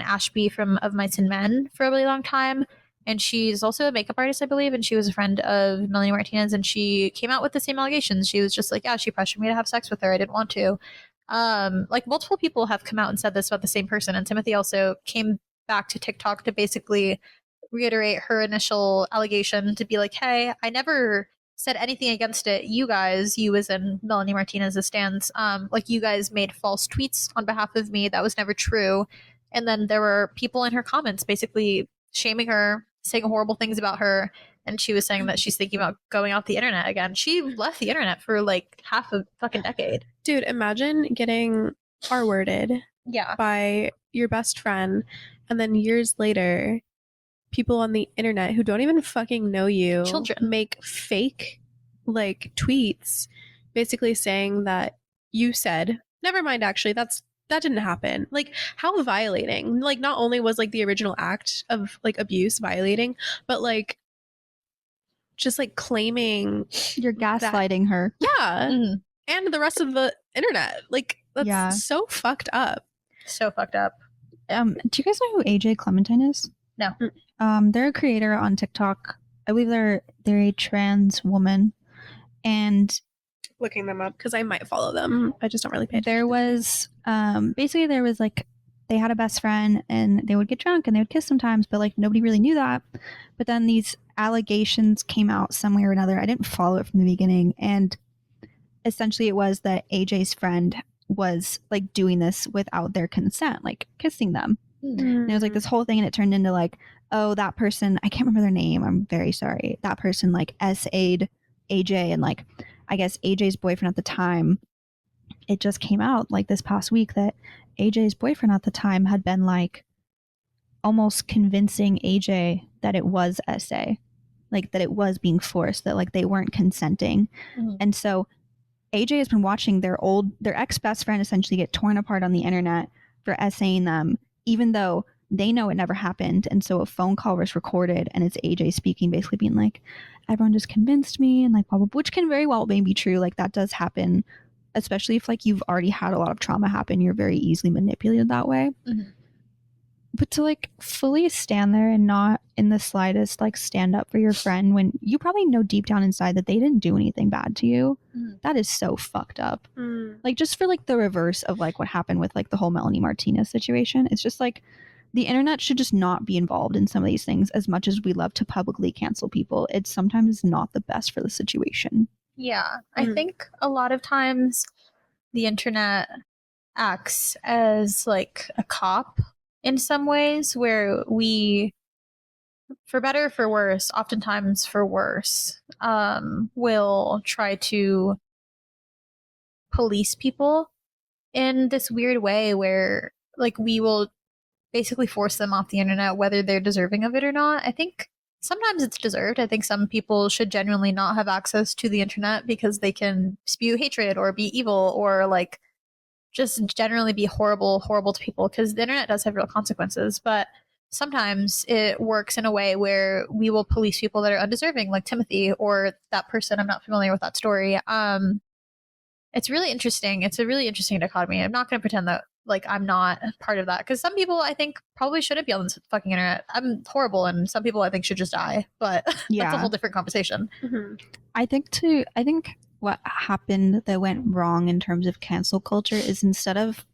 Ashby from Of Mice and Men for a really long time. And she's also a makeup artist, I believe. And she was a friend of Melanie Martinez. And she came out with the same allegations. She was just like, yeah, she pressured me to have sex with her. I didn't want to. Like multiple people have come out and said this about the same person. And Timothy also came back to TikTok to basically reiterate her initial allegation, to be like, hey, I never said anything against it. You guys, you as in Melanie Martinez's stance, like you guys made false tweets on behalf of me. That was never true. And then there were people in her comments basically shaming her, saying horrible things about her. And she was saying that she's thinking about going off the internet again. She left the internet for like half a fucking decade. Dude, imagine getting R-worded Yeah. by your best friend, and then years later, people on the internet who don't even fucking know you Children. make fake like tweets basically saying that you said, never mind, actually that didn't happen. Like, how violating. Like, not only was like the original act of like abuse violating, but like just like claiming, You're gaslighting her. yeah, Mhm. and the rest of the internet. Like, that's Yeah. so fucked up. So fucked up. Do you guys know who AJ Clementine is? No. They're a creator on TikTok. I believe they're a trans woman, and Looking them up because I might follow them. I just don't really pay attention. there was basically there was like they had a best friend and they would get drunk and they would kiss sometimes, but like nobody really knew that. But then these allegations came out some way or another. I didn't follow it from the beginning, and essentially it was that AJ's friend was like doing this without their consent, like kissing them. And it was like this whole thing, and it turned into like, oh, that person, I can't remember their name, I'm very sorry. That person like SA'd AJ, and like I guess AJ's boyfriend at the time, it just came out like this past week that AJ's boyfriend at the time had been like almost convincing AJ that it was SA, like that it was being forced, that like they weren't consenting. Mhm. And so AJ has been watching their ex best friend essentially get torn apart on the internet for SAing them, even though they know it never happened. And so a phone call was recorded, and it's AJ speaking, basically being like, everyone just convinced me, and like blah, blah, blah, which can very well maybe be true. Like that does happen, especially if like you've already had a lot of trauma happen. You're very easily manipulated that way. Mhm. But to like fully stand there and not in the slightest like stand up for your friend when you probably know deep down inside that they didn't do anything bad to you, Mhm. that is so fucked up. Mm. Like just for like the reverse of like what happened with like the whole Melanie Martinez situation, it's just like the internet should just not be involved in some of these things. As much as we love to publicly cancel people, it sometimes is not the best for the situation. Yeah. I Mhm. think a lot of times the internet acts as like a cop in some ways, where we, for better or for worse, oftentimes for worse, will try to police people in this weird way where like we will basically force them off the internet whether they're deserving of it or not. I think sometimes it's deserved. I think some people should genuinely not have access to the internet because they can spew hatred or be evil or like just generally be horrible to people, because the internet does have real consequences. But sometimes it works in a way where we will police people that are undeserving, like Timothy or that person. I'm not familiar with that story. It's really interesting. It's a really interesting dichotomy. I'm not going to pretend that like I'm not part of that, because some people I think probably shouldn't be on this fucking internet. I'm horrible, and some people I think should just die. But that's Yeah. a whole different conversation. Mhm. I think what happened that went wrong in terms of cancel culture is instead of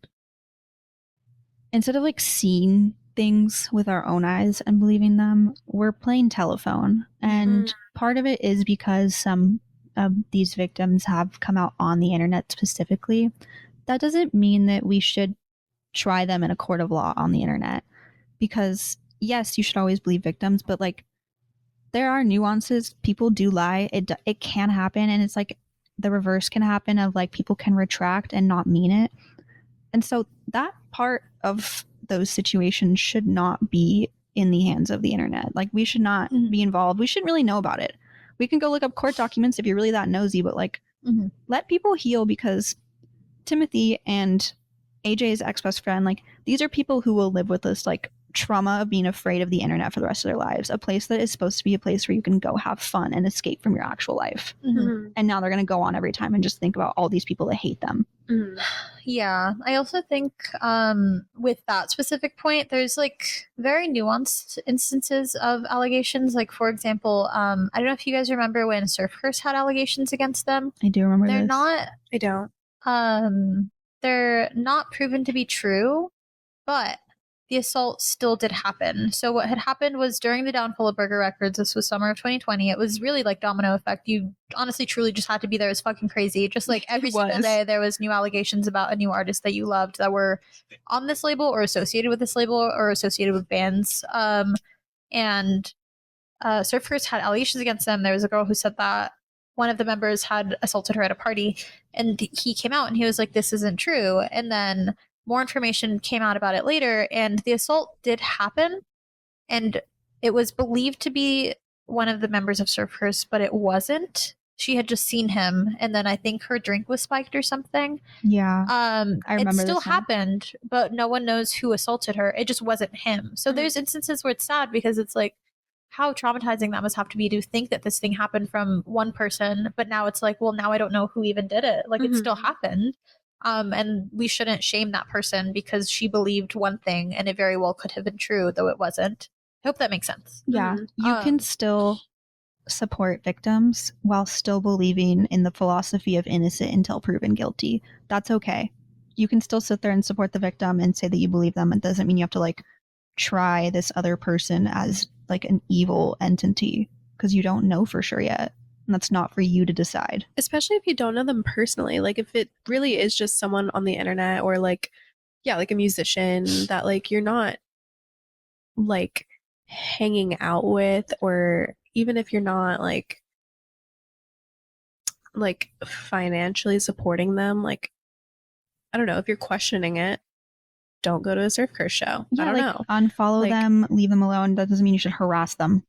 like seeing things with our own eyes and believing them, we're playing telephone. And part of it is because some of these victims have come out on the internet specifically. That doesn't mean that we should try them in a court of law on the internet, because yes, you should always believe victims, but like there are nuances. People do lie. It can happen, and it's like the reverse can happen of like people can retract and not mean it. And so that part of those situations should not be in the hands of the internet. Like we should not be involved. We shouldn't really know about it. We can go look up court documents if you're really that nosy, but like let people heal, because Timothy and AJ's ex-best friend, like these are people who will live with this like trauma of being afraid of the internet for the rest of their lives, a place that is supposed to be a place where you can go have fun and escape from your actual life. And now they're going to go on every time and just think about all these people that hate them. Yeah, I also think with that specific point, there's like very nuanced instances of allegations. Like, for example, I don't know if you guys remember when Surf Curse had allegations against them. I do remember They're this. not. I don't. They're not proven to be true, but the assault still did happen. So what had happened was during the downfall of Burger Records, this was summer of 2020, it was really like domino effect. You honestly truly just had to be there. It was fucking crazy. Just like every single day there was new allegations about a new artist that you loved that were on this label or associated with this label or associated with bands. And Surf Curse had allegations against them. There was a girl who said that one of the members had assaulted her at a party, and he came out and he was like, this isn't true. And then more information came out about it later, and the assault did happen, and it was believed to be one of the members of Surf Curse, but it wasn't. She had just seen him, and then I think her drink was spiked or something. Yeah. I remember it still this now. happened, but no one knows who assaulted her. It just wasn't him. So there's instances where it's sad, because it's like, how traumatizing that must have to be to think that this thing happened from one person, but now it's like, well, now I don't know who even did it. Like it still happened. And we shouldn't shame that person because she believed one thing and it very well could have been true, though it wasn't. I hope that makes sense. Yeah. You can still support victims while still believing in the philosophy of innocent until proven guilty. That's okay. You can still sit there and support the victim and say that you believe them. It doesn't mean you have to like try this other person as like an evil entity, because you don't know for sure yet. And that's not for you to decide. Especially if you don't know them personally. Like if it really is just someone on the internet, or like, yeah, like a musician that like you're not like hanging out with, or even if you're not like financially supporting them, like I don't know, if you're questioning it, don't go to a Surf Curse show. Yeah, I don't like, know. Unfollow Like- them, leave them alone. That doesn't mean you should harass them.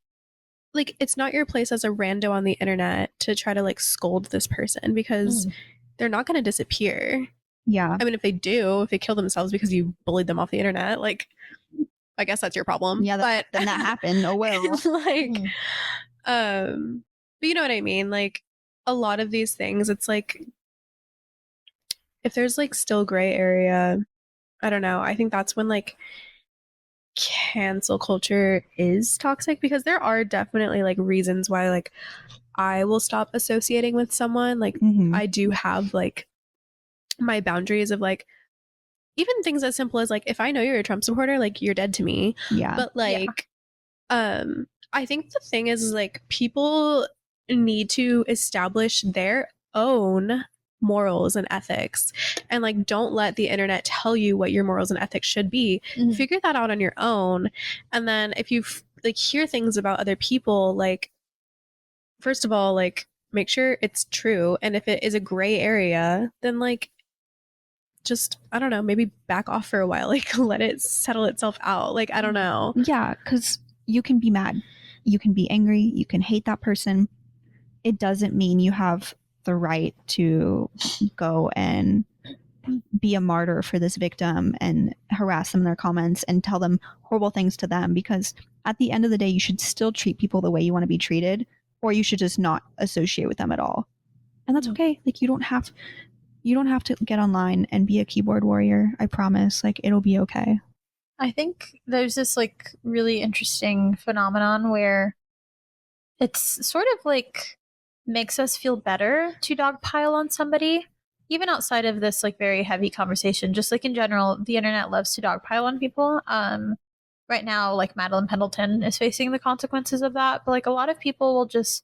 Like it's not your place as a rando on the internet to try to like scold this person, because they're not going to disappear. Yeah. I mean, if they kill themselves because you bullied them off the internet, like I guess that's your problem. Yeah, but then that happened. Oh well. like, but you know what I mean? Like a lot of these things, it's like if there's like still gray area, I don't know. I think that's when like cancel culture is toxic, because there are definitely like reasons why like I will stop associating with someone. Like I do have like my boundaries of like even things as simple as like if I know you're a Trump supporter, like you're dead to me. Yeah. But like I think the thing is like people need to establish their own morals and ethics, and like don't let the internet tell you what your morals and ethics should be. Figure that out on your own. And then if you like hear things about other people, like first of all, like make sure it's true, and if it is a gray area, then like just, I don't know, maybe back off for a while, like let it settle itself out. Like, I don't know. Yeah, because you can be mad, you can be angry, you can hate that person. It doesn't mean you have the right to go and be a martyr for this victim and harass them in their comments and tell them horrible things to them, because at the end of the day, you should still treat people the way you want to be treated, or you should just not associate with them at all. And that's okay. Like, you don't have to get online and be a keyboard warrior. I promise. Like, it'll be okay. I think there's this like really interesting phenomenon where it's sort of like makes us feel better to dogpile on somebody, even outside of this like very heavy conversation. Just like in general, the internet loves to dogpile on people. Right now, like Madeline Pendleton is facing the consequences of that, but like a lot of people will just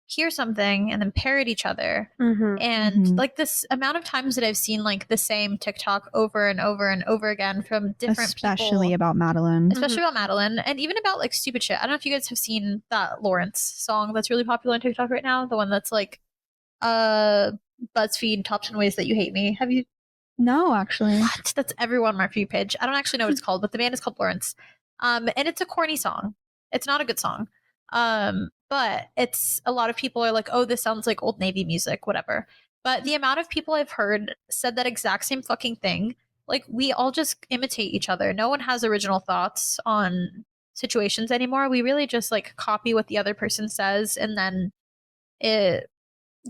hear something and then parrot each other. And like this amount of times that I've seen like the same TikTok over and over and over again from different Especially people, about Madeline. especially about Madeline, and even about like stupid shit. I don't know if you guys have seen that Lawrence song that's really popular on TikTok right now, the one that's like BuzzFeed top 10 ways that you hate me. Have you? No, actually. What? That's everyone on my For You page. I don't actually know what it's called, but the band is called Lawrence. And it's a corny song. It's not a good song. But it's a lot of people are like, oh, this sounds like Old Navy music, whatever. But the amount of people I've heard said that exact same fucking thing. Like, we all just imitate each other. No one has original thoughts on situations anymore. We really just like copy what the other person says, and then it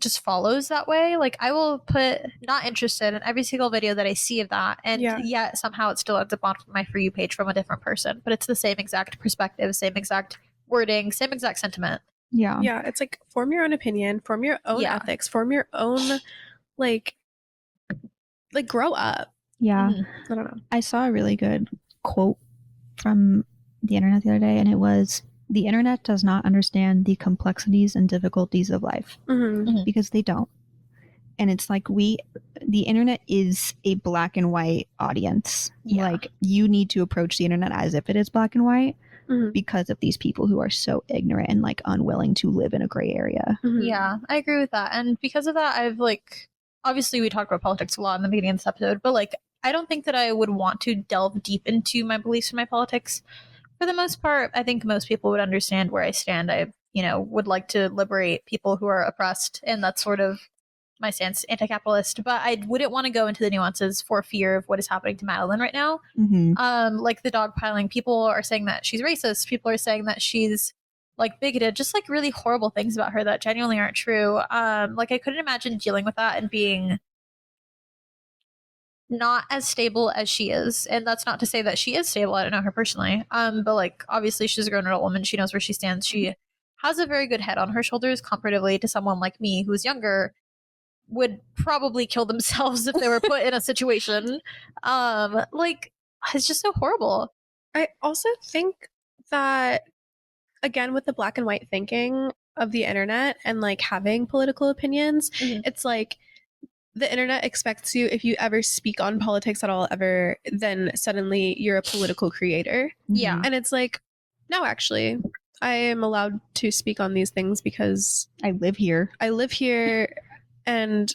just follows that way. Like, I will put not interested in every single video that I see of that, and yet somehow it still ends up on my For You page from a different person, but it's the same exact perspective, same exact wording, same exact sentiment. Yeah, it's like form your own opinion, form your own ethics, form your own like grow up. Yeah. I don't know. I saw a really good quote from the internet the other day, and it was, the internet does not understand the complexities and difficulties of life, because they don't. And it's like, the internet is a black and white audience. Like, you need to approach the internet as if it is black and white, because of these people who are so ignorant and like unwilling to live in a gray area. Yeah, I agree with that. And because of that, I've like, obviously we talked about politics a lot in the beginning of this episode, but like, I don't think that I would want to delve deep into my beliefs and my politics. For the most part, I think most people would understand where I stand. I, would like to liberate people who are oppressed, and that's sort of my stance, anti-capitalist, but I wouldn't want to go into the nuances for fear of what is happening to Madeline right now. Like the dogpiling, people are saying that she's racist, people are saying that she's like bigoted, just like really horrible things about her that genuinely aren't true. Like, I couldn't imagine dealing with that and being not as stable as she is. And that's not to say that she is stable. I don't know her personally. But like, obviously she's a grown adult woman. She knows where she stands. She has a very good head on her shoulders comparatively to someone like me who's younger, would probably kill themselves if they were put in a situation. Like, it's just so horrible. I also think that, again, with the black and white thinking of the internet and like having political opinions, it's like the internet expects you, if you ever speak on politics at all ever, then suddenly you're a political creator. Yeah. And it's like, no, actually, I am allowed to speak on these things because I live here. And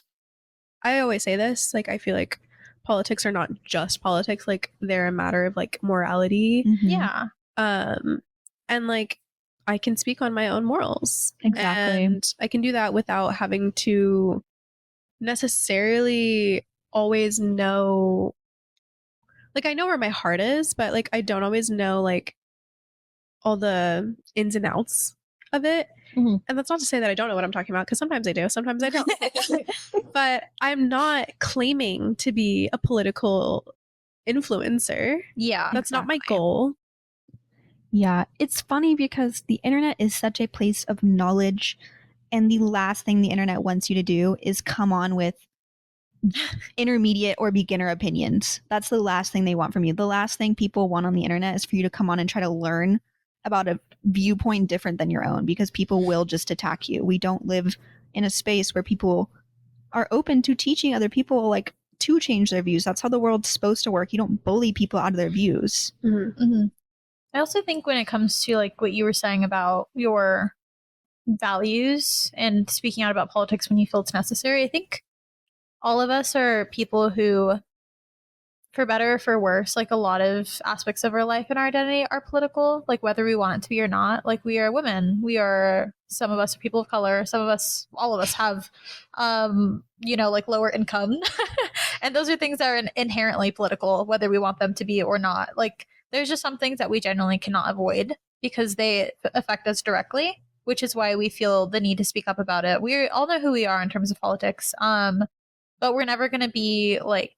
I always say this, like, I feel like politics are not just politics, like they're a matter of like morality. Yeah. And like, I can speak on my own morals. Exactly. And I can do that without having to necessarily always know, like, I know where my heart is, but like, I don't always know like all the ins and outs of it. And that's not to say that I don't know what I'm talking about, because sometimes I do, sometimes I don't. But I'm not claiming to be a political influencer. Yeah. That's not my goal. Yeah, it's funny because the internet is such a place of knowledge, and the last thing the internet wants you to do is come on with intermediate or beginner opinions. That's the last thing they want from you. The last thing people want on the internet is for you to come on and try to learn about a viewpoint different than your own, because people will just attack you. We don't live in a space where people are open to teaching other people like to change their views. That's how the world's supposed to work. You don't bully people out of their views. I also think when it comes to like what you were saying about your values and speaking out about politics when you feel it's necessary, I think all of us are people who for better or for worse, like a lot of aspects of our life and our identity are political, like whether we want it to be or not. Like we are women, some of us are people of color, some of us, all of us have, like lower income. And those are things that are inherently political, whether we want them to be or not. Like there's just some things that we generally cannot avoid because they affect us directly, which is why we feel the need to speak up about it. We all know who we are in terms of politics. But we're never going to be like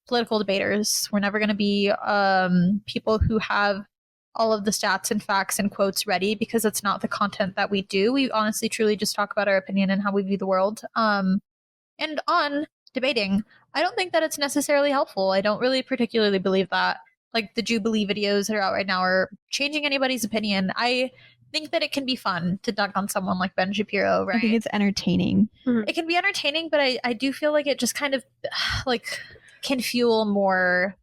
political debaters. We're never going to be people who have all of the stats and facts and quotes ready because it's not the content that we do. We honestly, truly just talk about our opinion and how we view the world. And on debating, I don't think that it's necessarily helpful. I don't really particularly believe that like the Jubilee videos that are out right now are changing anybody's opinion. I think that it can be fun to dunk on someone like Ben Shapiro, right? I think it's entertaining. It can be entertaining, but I do feel like it just kind of like can fuel more.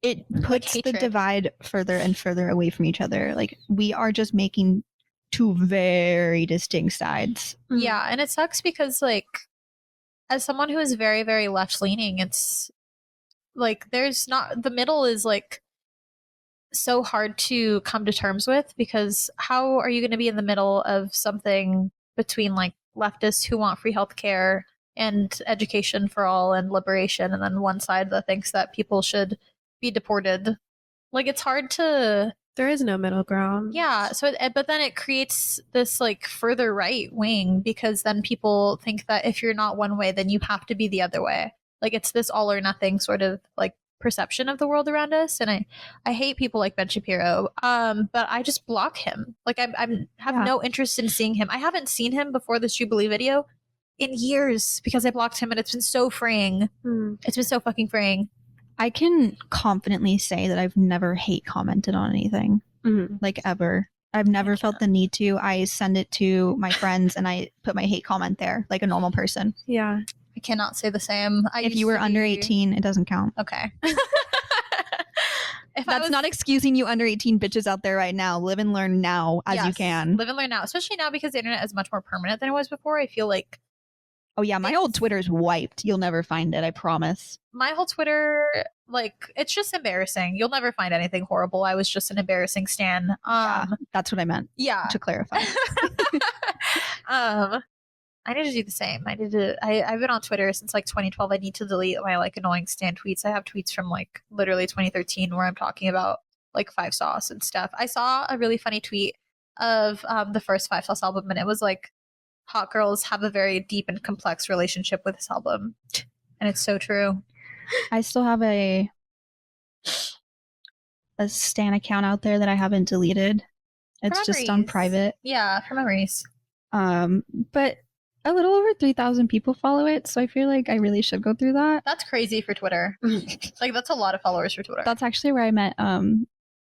It puts the divide further and further away from each other. Like we are just making two very distinct sides. Yeah, and it sucks because like as someone who is very, very left leaning, it's like there's not the middle is like so hard to come to terms with because how are you going to be in the middle of something between like leftists who want free healthcare and education for all and liberation and then one side that thinks that people should be deported? Like it's hard to There is no middle ground. Yeah, so but then it creates this like further right wing because then people think that if you're not one way then you have to be the other way. Like it's this all or nothing sort of like perception of the world around us, and I hate people like Ben Shapiro. But I just block him. Like I have no interest in seeing him. I haven't seen him before this Jubilee video in years because I blocked him, and it's been so freeing. It's been so fucking freeing. I can confidently say that I've never hate commented on anything, like ever. I've never felt the need to. I send it to my friends and I put my hate comment there like a normal person. Yeah. I cannot say the same. If you were under 18, it doesn't count. Okay. That's not excusing you under 18 bitches out there right now. Live and learn now as you can. Live and learn now, especially now because the internet is much more permanent than it was before. I feel like oh yeah, my old Twitter is wiped. You'll never find it, I promise. My whole Twitter, like, it's just embarrassing. You'll never find anything horrible. I was just an embarrassing stan. That's what I meant. Yeah. To clarify. I need to do the same. I've been on Twitter since like 2012. I need to delete my like annoying stan tweets. I have tweets from like literally 2013 where I'm talking about like Five Sauce and stuff. I saw a really funny tweet of the first Five Sauce album, and it was like, hot girls have a very deep and complex relationship with this album. And it's so true. I still have a stan account out there that I haven't deleted. It's just on private. Yeah, for memories. But a little over 3,000 people follow it, so I feel like I really should go through that. That's crazy for Twitter. Like that's a lot of followers for Twitter. That's actually where I met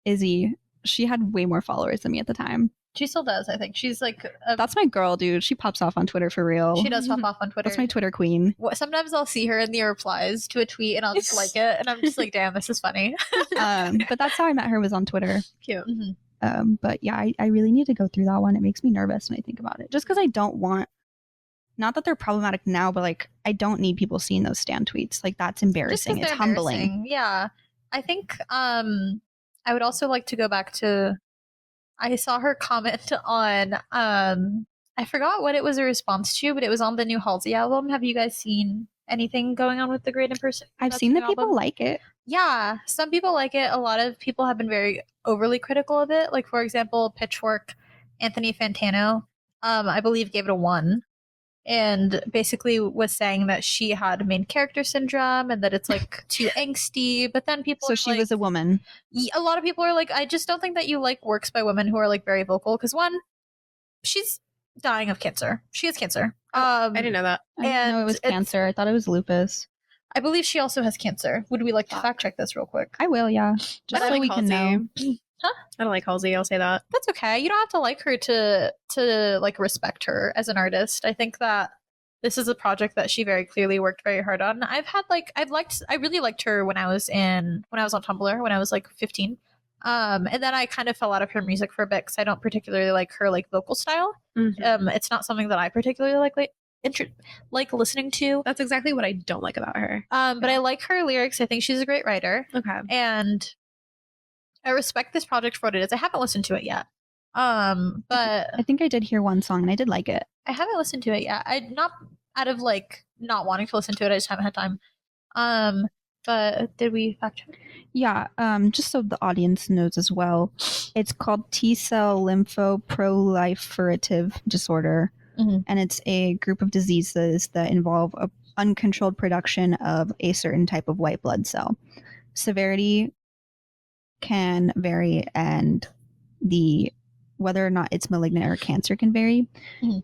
Izzy. She had way more followers than me at the time. She still does, I think. She's like that's my girl, dude. She pops off on Twitter for real. She does pop off on Twitter. That's my Twitter queen. Sometimes I'll see her in the replies to a tweet and I'll just like it, and I'm just like, damn, this is funny. But that's how I met her, was on Twitter. Cute. But yeah, I really need to go through that one. It makes me nervous when I think about it. Just because I don't want, not that they're problematic now, but like I don't need people seeing those stan tweets. Like that's embarrassing. It's humbling. Yeah. I think I would also like to go back to, I saw her comment on I forgot what it was a response to, but it was on the new Halsey album. Have you guys seen anything going on with the Great Impersonation? I've seen that people like it. Yeah, some people like it. A lot of people have been very overly critical of it. Like, for example, Pitchfork, Anthony Fantano, I believe gave it a 1. And basically was saying that she had main character syndrome and that it's like too angsty. But then people so she was a woman. A lot of people are like, I just don't think that you like works by women who are like very vocal, because one, she's dying of cancer. She has cancer. I didn't know that. I didn't know it was cancer. I thought it was lupus. I believe she also has cancer. Would we like to fact check this real quick? I will, yeah. Just so we can know. Huh? I don't like Halsey, I'll say that. That's okay. You don't have to like her to like respect her as an artist. I think that this is a project that she very clearly worked very hard on. I really liked her when I was on Tumblr when I was like 15. And then I kind of fell out of her music for a bit because I don't particularly like her like vocal style. It's not something that I particularly like like listening to. That's exactly what I don't like about her. But I like her lyrics. I think she's a great writer. Okay. And I respect this project for what it is. I haven't listened to it yet. But I think I did hear one song and I did like it. I haven't listened to it yet. I not out of like not wanting to listen to it. I just haven't had time. But did we fact check? Yeah, just so the audience knows as well, it's called T-cell lymphoproliferative disorder, and it's a group of diseases that involve a uncontrolled production of a certain type of white blood cell. Severity can vary, and whether or not it's malignant or cancer can vary.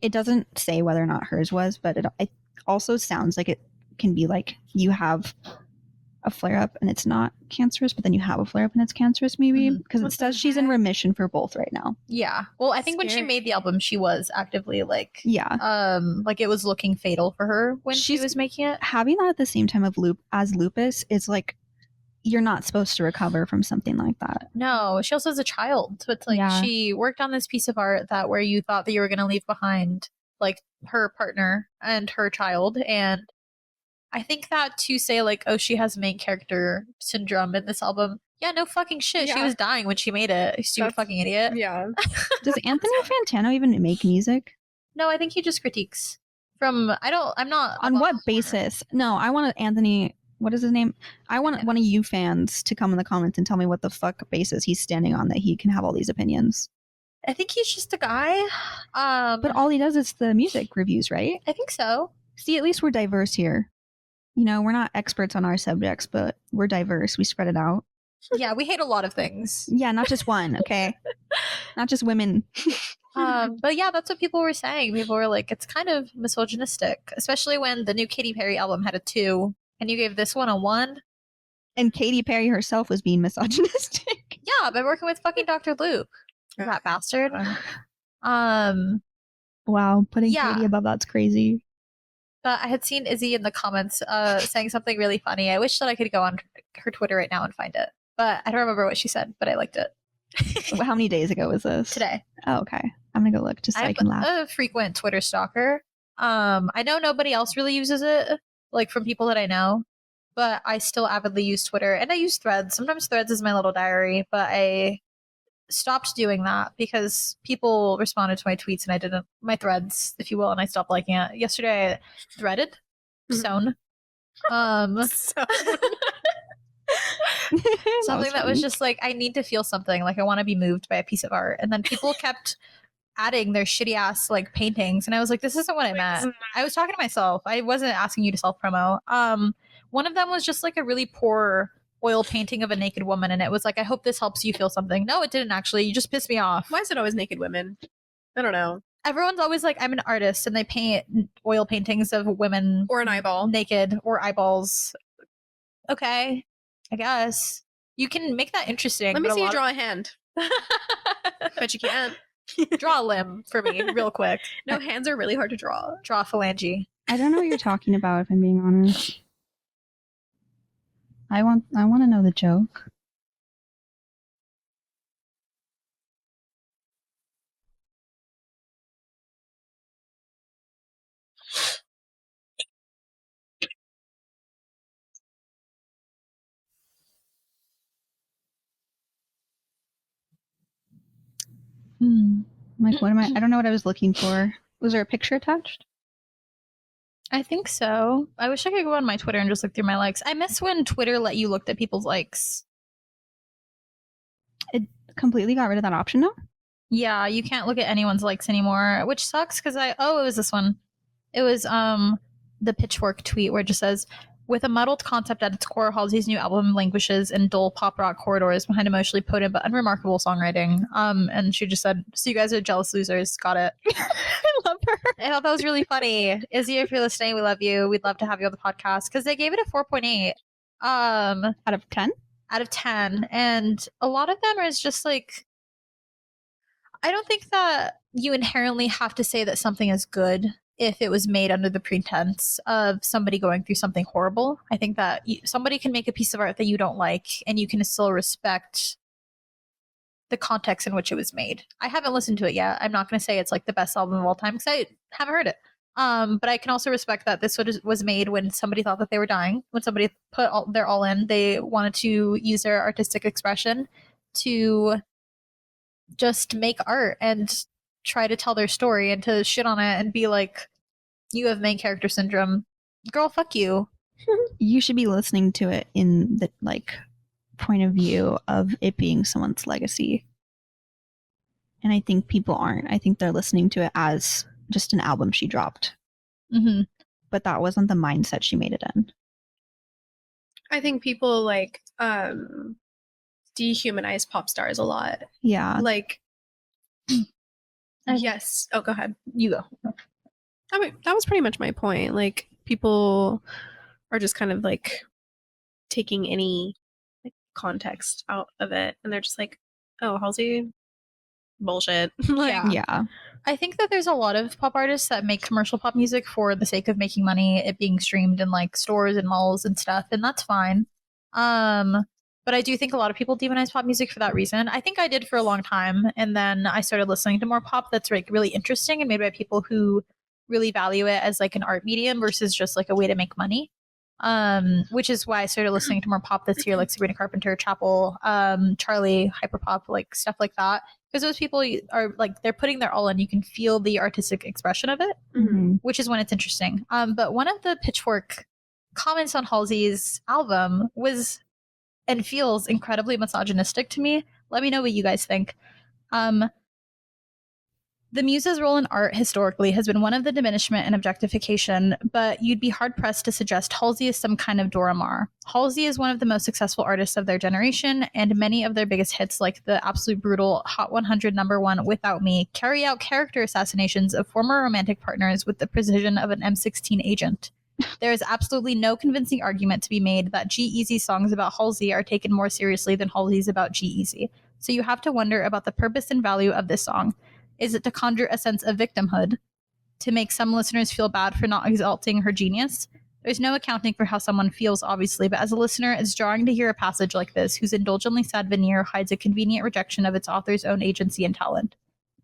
It doesn't say whether or not hers was, but it also sounds like it can be like you have a flare-up and it's not cancerous, but then you have a flare-up and it's cancerous, maybe, because it says she's in remission for both right now. Yeah. Well, I think when she made the album, she was actively like, like it was looking fatal for her when she was making it. Having that at the same time as lupus is like, you're not supposed to recover from something like that. No, she also has a child, so it's like she worked on this piece of art that where you thought that you were going to leave behind like her partner and her child, and I think that to say like, oh, she has main character syndrome in this album. Yeah, no fucking shit. She was dying when she made it. Stupid fucking idiot. Yeah. Does Anthony Fantano even make music? No, I think he just critiques. I'm not. On what basis? No, I want Anthony, what is his name? I want one of you fans to come in the comments and tell me what the fuck basis he's standing on that he can have all these opinions. I think he's just a guy. But all he does is the music reviews, right? I think so. See, at least we're diverse here. You know, we're not experts on our subjects, but we're diverse. We spread it out. Yeah, we hate a lot of things. Yeah, not just one, okay? Not just women. But yeah, that's what people were saying. People were like, it's kind of misogynistic, especially when the new Katy Perry album had a 2 and you gave this one a 1. And Katy Perry herself was being misogynistic. Yeah, by working with fucking Dr. Luke. That bastard. Wow, putting Katy above that's crazy. But I had seen Izzy in the comments saying something really funny. I wish that I could go on her Twitter right now and find it. But I don't remember what she said, but I liked it. How many days ago was this? Today. Oh, okay. I'm going to go look just so I can laugh. I'm a frequent Twitter stalker. I know nobody else really uses it, like from people that I know. But I still avidly use Twitter. And I use Threads. Sometimes Threads is my little diary. But I stopped doing that because people responded to my tweets and I didn't, my threads, if you will, and I stopped liking it. Yesterday I threaded. Something that was just like, I need to feel something, like I want to be moved by a piece of art. And then people kept adding their shitty ass like paintings and I was like, this isn't what I meant. I was talking to myself. I wasn't asking you to self promo. One of them was just like a really poor oil painting of a naked woman and it was like, I hope this helps you feel something. No, it didn't actually. You just pissed me off. Why is it always naked women? I don't know. Everyone's always like, I'm an artist and they paint oil paintings of women or an eyeball naked or eyeballs. Okay, I guess you can make that interesting. Let me see you draw a hand. Bet you can't. Draw a limb for me real quick. No, hands are really hard to draw. Draw a phalange. I don't know what you're talking about, if I'm being honest. I want to know the joke. Like, what am I don't know what I was looking for. Was there a picture attached? I think so. I wish I could go on my Twitter and just look through my likes. I miss when Twitter let you look at people's likes. It completely got rid of that option now? Yeah, you can't look at anyone's likes anymore, which sucks because it was this one. It was the Pitchfork tweet where it just says, with a muddled concept at its core, Halsey's new album languishes in dull pop rock corridors behind emotionally potent but unremarkable songwriting. And she just said, so you guys are jealous losers. Got it. I love her. I thought that was really funny. Izzy, if you're listening, we love you. We'd love to have you on the podcast because they gave it a 4.8. Out of 10? Out of 10. And a lot of them is just like, I don't think that you inherently have to say that something is good if it was made under the pretense of somebody going through something horrible. I think that somebody can make a piece of art that you don't like and you can still respect the context in which it was made. I haven't listened to it yet. I'm not going to say it's like the best album of all time because I haven't heard it. But I can also respect that this was made when somebody thought that they were dying, when somebody put their all in. They wanted to use their artistic expression to just make art and try to tell their story and to shit on it and be like, you have main character syndrome. Girl, fuck you. You should be listening to it in the like point of view of it being someone's legacy. And I think people aren't. I think they're listening to it as just an album she dropped. Mm-hmm. But that wasn't the mindset she made it in. I think people like dehumanize pop stars a lot. Yeah. Like, yes. Oh, go ahead. You go. I mean, that was pretty much my point. Like, people are just kind of like taking any like context out of it, and they're just like, "Oh, Halsey, bullshit." Like, Yeah. I think that there's a lot of pop artists that make commercial pop music for the sake of making money, it being streamed in like stores and malls and stuff, and that's fine. But I do think a lot of people demonize pop music for that reason. I think I did for a long time, and then I started listening to more pop that's like really interesting and made by people who really value it as like an art medium versus just like a way to make money. Which is why I started listening to more pop this year, like Sabrina Carpenter, Chapel, Charlie, Hyperpop, like stuff like that. Because those people are like, they're putting their all in. You can feel the artistic expression of it, Mm-hmm. which is when it's interesting. But one of the Pitchfork comments on Halsey's album was and feels incredibly misogynistic to me. Let me know what you guys think. The muse's role in art historically has been one of the diminishment and objectification, but you'd be hard-pressed to suggest Halsey is some kind of Dora Maar. Halsey is one of the most successful artists of their generation, and many of their biggest hits, like the absolute brutal Hot 100 #1 Without Me, carry out character assassinations of former romantic partners with the precision of an M16 agent. There is absolutely no convincing argument to be made that G-Eazy's songs about Halsey are taken more seriously than Halsey's about G-Eazy. So you have to wonder about the purpose and value of this song. Is it to conjure a sense of victimhood? To make some listeners feel bad for not exalting her genius? There's no accounting for how someone feels, obviously, but as a listener, it's jarring to hear a passage like this, whose indulgently sad veneer hides a convenient rejection of its author's own agency and talent.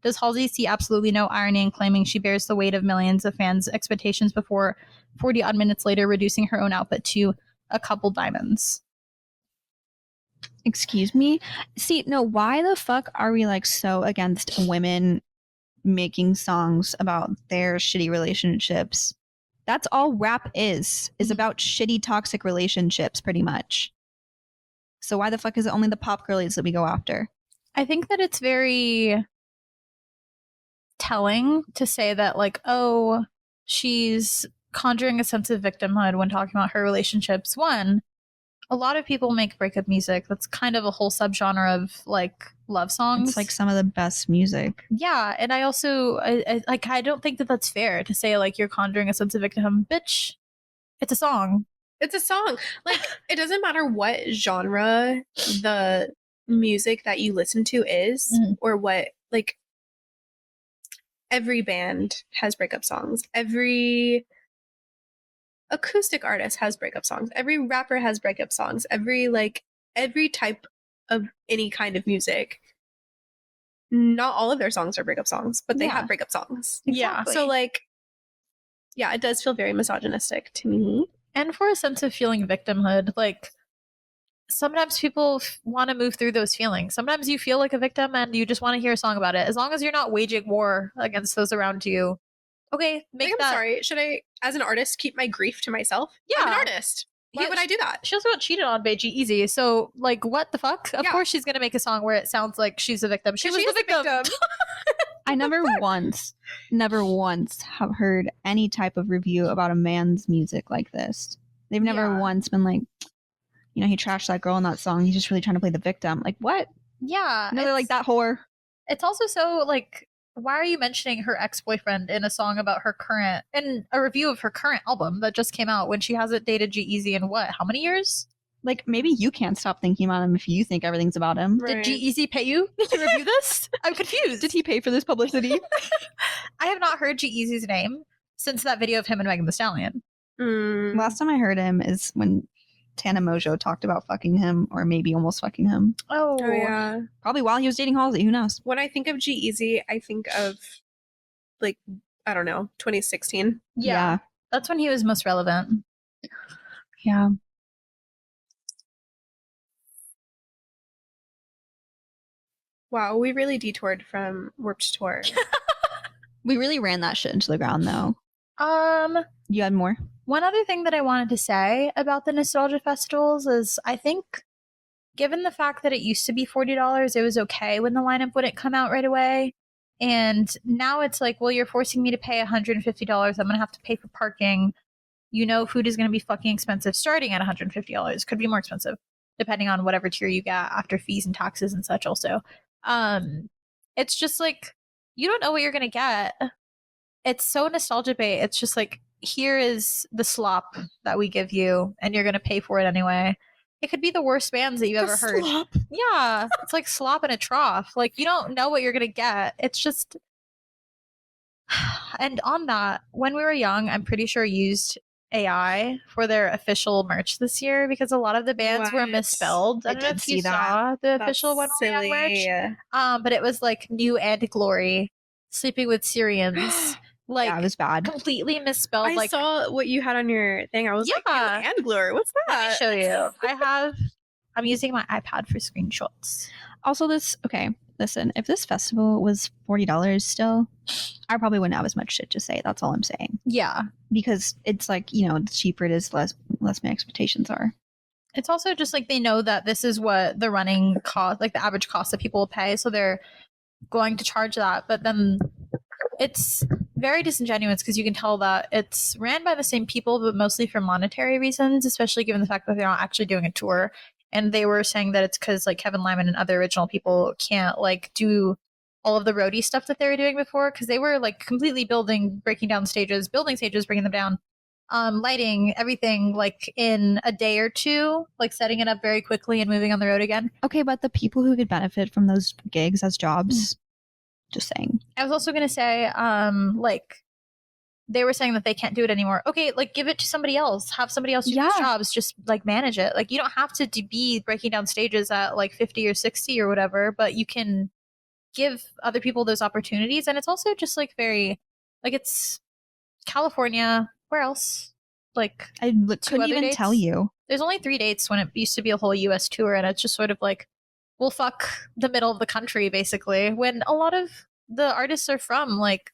Does Halsey see absolutely no irony in claiming she bears the weight of millions of fans' expectations before 40-odd minutes later reducing her own output to a couple diamonds? Excuse me? See, no, why the fuck are we like so against women making songs about their shitty relationships? That's all rap is about shitty toxic relationships pretty much. So why the fuck is it only the pop girlies that we go after? I think that it's very telling to say that, like, oh, she's conjuring a sense of victimhood when talking about her relationships. One, a lot of people make breakup music. That's kind of a whole subgenre of like love songs. It's like some of the best music. Yeah, and I also I don't think that that's fair to say like you're conjuring a sense of victim. Bitch, it's a song. It's a song. Like, it doesn't matter what genre the music that you listen to is, or what, like, every band has breakup songs. Every acoustic artist has breakup songs. Every rapper has breakup songs. Every type of any kind of music. Not all of their songs are breakup songs, but they have breakup songs. Yeah. So, like, yeah, it does feel very misogynistic to me. And for a sense of feeling victimhood, like, sometimes people want to move through those feelings. Sometimes you feel like a victim and you just want to hear a song about it. As long as you're not waging war against those around you. Okay, I'm sorry. Should I, as an artist, keep my grief to myself? Yeah. I'm an artist. Why would I do that? She also got cheated on by G-Eazy. So, like, what the fuck? Of Yeah. course she's going to make a song where it sounds like she's a victim. She was the victim. I never once have heard any type of review about a man's music like this. They've never once been like, you know, he trashed that girl in that song. He's just really trying to play the victim. Like, what? Yeah. No, they're like, that whore. It's also so, like, why are you mentioning her ex-boyfriend in a song about her current, in a review of her current album that just came out when she hasn't dated G-Eazy in what, how many years? Like, maybe you can't stop thinking about him if you think everything's about him. Right. Did G-Eazy pay you to review this? I'm confused. Did he pay for this publicity? I have not heard G-Eazy's name since that video of him and Megan Thee Stallion. Last time I heard him is when Tana Mojo talked about fucking him, or maybe almost fucking him. Oh, Probably while he was dating Halsey. Who knows? When I think of G-Eazy, I think of, like, I don't know, 2016. Yeah. That's when he was most relevant. Yeah. Wow, we really detoured from Warped Tour. We really ran that shit into the ground, though. Um, You had more? One other thing that I wanted to say about the nostalgia festivals is I think given the fact that it used to be $40, it was okay when the lineup wouldn't come out right away. And now it's like, well, you're forcing me to pay $150. I'm going to have to pay for parking. You know, food is going to be fucking expensive starting at $150. Could be more expensive depending on whatever tier you get after fees and taxes and such also. It's just like, you don't know what you're going to get. It's so nostalgia bait. It's just like, here is the slop that we give you and you're going to pay for it anyway. It could be the worst bands that you ever heard. Slop. Yeah, it's like slop in a trough. Like, you don't know what you're going to get. It's just. And on that, when we were young, I'm pretty sure used AI for their official merch this year because a lot of the bands were What? misspelled. I don't know did if see you that. saw the That's official When We Were Young merch. silly. But it was like New and Glory, Sleeping with Syrians. Like, Yeah, it was bad. completely misspelled. I like, saw what you had on your thing. I was like, Yeah. "Ew, and Glory, what's let me that?" show you. I'm using my iPad for screenshots. Also, okay, listen, if this festival was $40 still, I probably wouldn't have as much shit to say. That's all I'm saying. Yeah. Because it's like, the cheaper it is, less my expectations are. It's also just like they know that this is what the running cost, like the average cost that people will pay. So they're going to charge that. But then it's very disingenuous because you can tell that it's ran by the same people, but mostly for monetary reasons, especially given the fact that they're not actually doing a tour. And they were saying that it's because like Kevin Lyman and other original people can't like do all of the roadie stuff that they were doing before because they were like completely breaking down stages, building stages, bringing them down, lighting everything like in a day or two, like setting it up very quickly and moving on the road again. Okay, but the people who could benefit from those gigs as jobs, just saying. I was also going to say, like, they were saying that they can't do it anymore. Okay, like, give it to somebody else. Have somebody else do those jobs. Just, like, manage it. Like, you don't have to be breaking down stages at, like, 50 or 60 or whatever, but you can give other people those opportunities. And it's also just, like, very, like, it's California. Where else? Like, I couldn't other even dates? tell you. There's only 3 dates when it used to be a whole US tour, and it's just sort of like, well, fuck the middle of the country, basically, when a lot of the artists are from, like,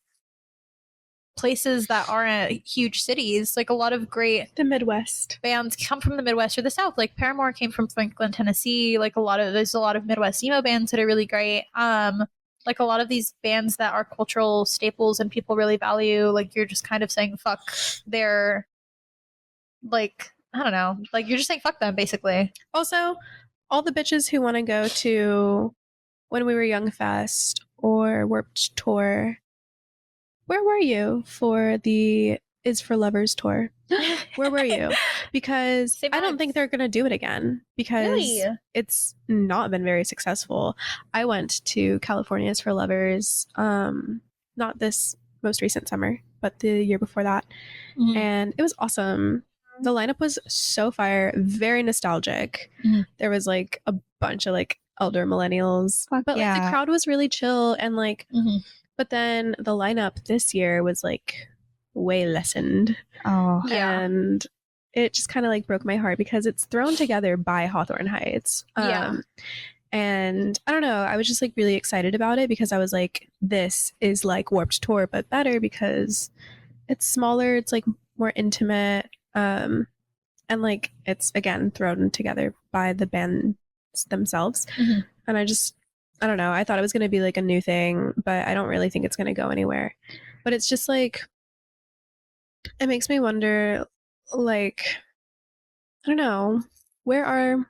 places that aren't huge cities. Like, a lot of great The Midwest. bands come from the Midwest or the South. Like, Paramore came from Franklin, Tennessee. Like, there's a lot of Midwest emo bands that are really great. Like, a lot of these bands that are cultural staples and people really value, like, you're just kind of saying, fuck, they're, like, I don't know. Like, you're just saying fuck them, basically. Also, all the bitches who want to go to When We Were Young Fest or Warped Tour, where were you for the Is for Lovers tour? Where were you? Because Same I don't month. think they're going to do it again because Really? it's not been very successful. I went to California's for Lovers, not this most recent summer, but the year before that. Mhm. And it was awesome. The lineup was so fire, very nostalgic. Mhm. There was like a bunch of like elder millennials, Fuck but like yeah. the crowd was really chill and like, Mhm. but then the lineup this year was like way lessened. Oh, Yeah. And it just kind of like broke my heart because it's thrown together by Hawthorne Heights. Yeah. And I don't know, I was just like really excited about it because I was like, this is like Warped Tour, but better because it's smaller, it's like more intimate. And like it's again thrown together by the bands themselves. Mhm. And I don't know, I thought it was going to be like a new thing, but I don't really think it's going to go anywhere. But it's just like, it makes me wonder, like, I don't know, where are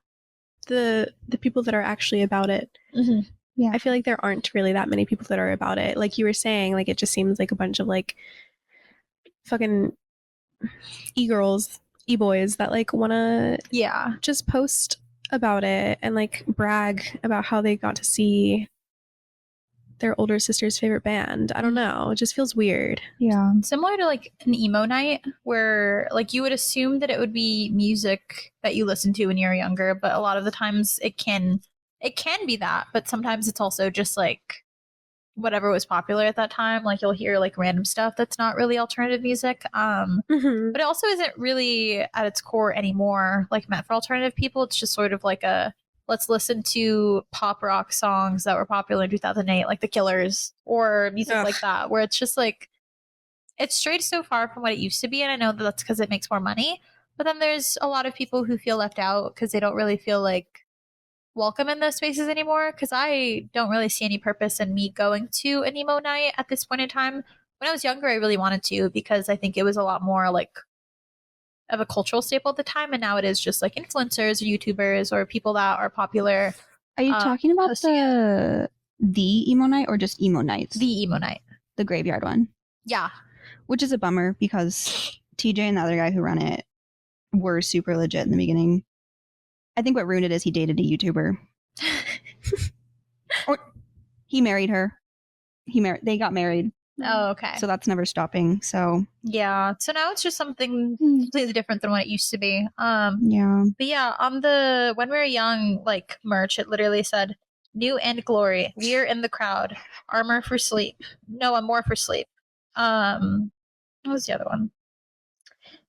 the people that are actually about it? Mhm. Yeah. I feel like there aren't really that many people that are about it. Like you were saying, like it just seems like a bunch of like fucking e-girls, e-boys that like want to Yeah. just post about it and like brag about how they got to see their older sister's favorite band. I don't know. It just feels weird. yeah. Similar to like an emo night where like you would assume that it would be music that you listen to when you're younger, but a lot of the times it can be that, but sometimes it's also just like whatever was popular at that time. Like you'll hear like random stuff that's not really alternative music. Mhm. But it also isn't really at its core anymore like meant for alternative people. It's just sort of like a let's listen to pop rock songs that were popular in 2008, like The Killers or music Ugh. like that, where it's just like it's strayed so far from what it used to be. And I know that that's because it makes more money. But then there's a lot of people who feel left out because they don't really feel like welcome in those spaces anymore. Because I don't really see any purpose in me going to an emo night at this point in time. When I was younger, I really wanted to because I think it was a lot more like of a cultural staple at the time. And now it is just like influencers or YouTubers or people that are popular. Are you talking about hosting the emo night or just emo nights? The emo night. The graveyard one. Yeah. Which is a bummer because TJ and the other guy who run it were super legit in the beginning. I think what ruined it is he dated a YouTuber. Or he married her. They got married. Oh, okay. So that's never stopping. So yeah. So now it's just something completely different than what it used to be. yeah. But yeah, on the When We Were Young like merch, it literally said "New and Glory. We're in the crowd. Armor for sleep. No, I'm more for sleep." What was the other one?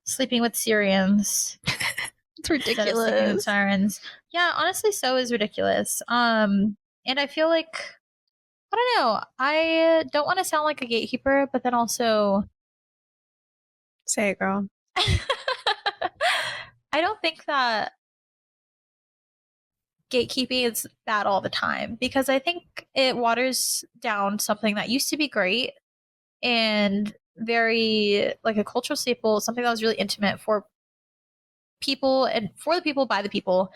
Sleeping with Syrians. It's Instead of sleeping with sirens. Yeah, honestly, so is ridiculous. And I feel like I don't know. I don't want to sound like a gatekeeper, but then also Say it, girl. I don't think that gatekeeping is bad all the time because I think it waters down something that used to be great and very like a cultural staple, something that was really intimate for people and for the people by the people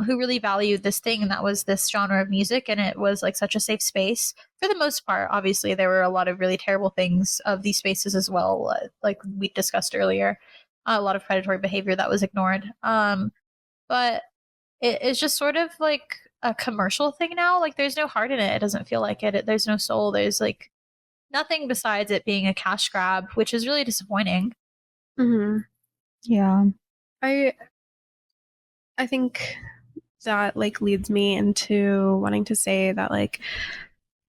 who really valued this thing, and that was this genre of music, and it was like such a safe space for the most part. Obviously there were a lot of really terrible things of these spaces as well, like we discussed earlier, a lot of predatory behavior that was ignored, but it is just sort of like a commercial thing now. Like there's no heart in it. It doesn't feel like it. There's no soul. There's like nothing besides it being a cash grab, which is really disappointing. Mm-hmm. Yeah. I think that like leads me into wanting to say that like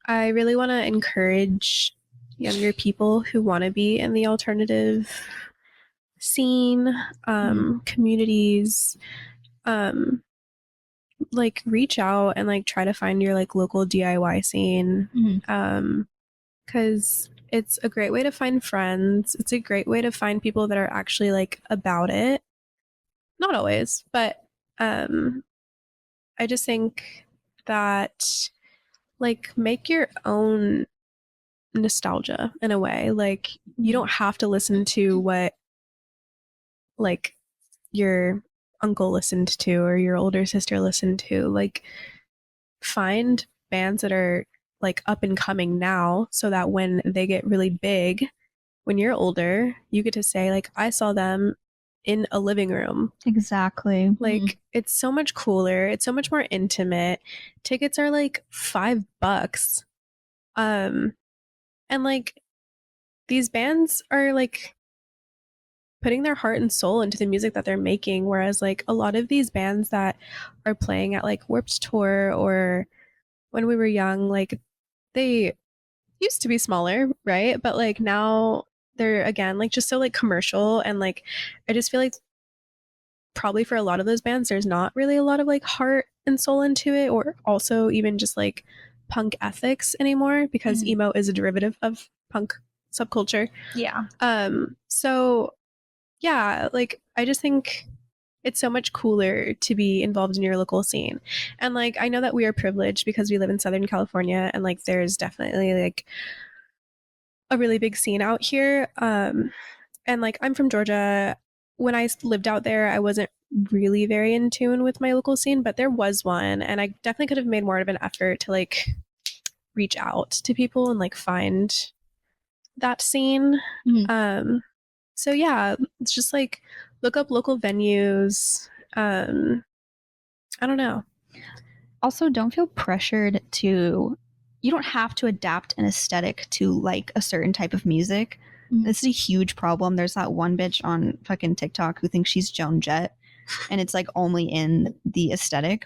I really want to encourage younger people who want to be in the alternative scene, communities, like reach out and like try to find your like local DIY scene, because it's a great way to find friends. It's a great way to find people that are actually like about it. Not always, but I just think that like make your own nostalgia in a way. Like you don't have to listen to what like your uncle listened to or your older sister listened to. Like find bands that are like up and coming now so that when they get really big, when you're older, you get to say like I saw them in a living room. Exactly. Like it's so much cooler. It's so much more intimate. Tickets are like $5. And like these bands are like putting their heart and soul into the music that they're making, whereas like a lot of these bands that are playing at like Warped Tour or When We Were Young, like they used to be smaller, right? But like now they're again like just so like commercial, and like I just feel like probably for a lot of those bands there's not really a lot of like heart and soul into it, or also even just like punk ethics anymore, because emo is a derivative of punk subculture. Yeah. So yeah, like I just think it's so much cooler to be involved in your local scene. And like I know that we are privileged because we live in Southern California, and like there's definitely like a really big scene out here. And like I'm from Georgia. When I lived out there, I wasn't really very in tune with my local scene, but there was one, and I definitely could have made more of an effort to like reach out to people and like find that scene. So yeah, it's just like look up local venues. I don't know. Also, don't feel pressured to. You don't have to adapt an aesthetic to like a certain type of music. This is a huge problem. There's that one bitch on fucking TikTok who thinks she's Joan Jett, and it's like only in the aesthetic.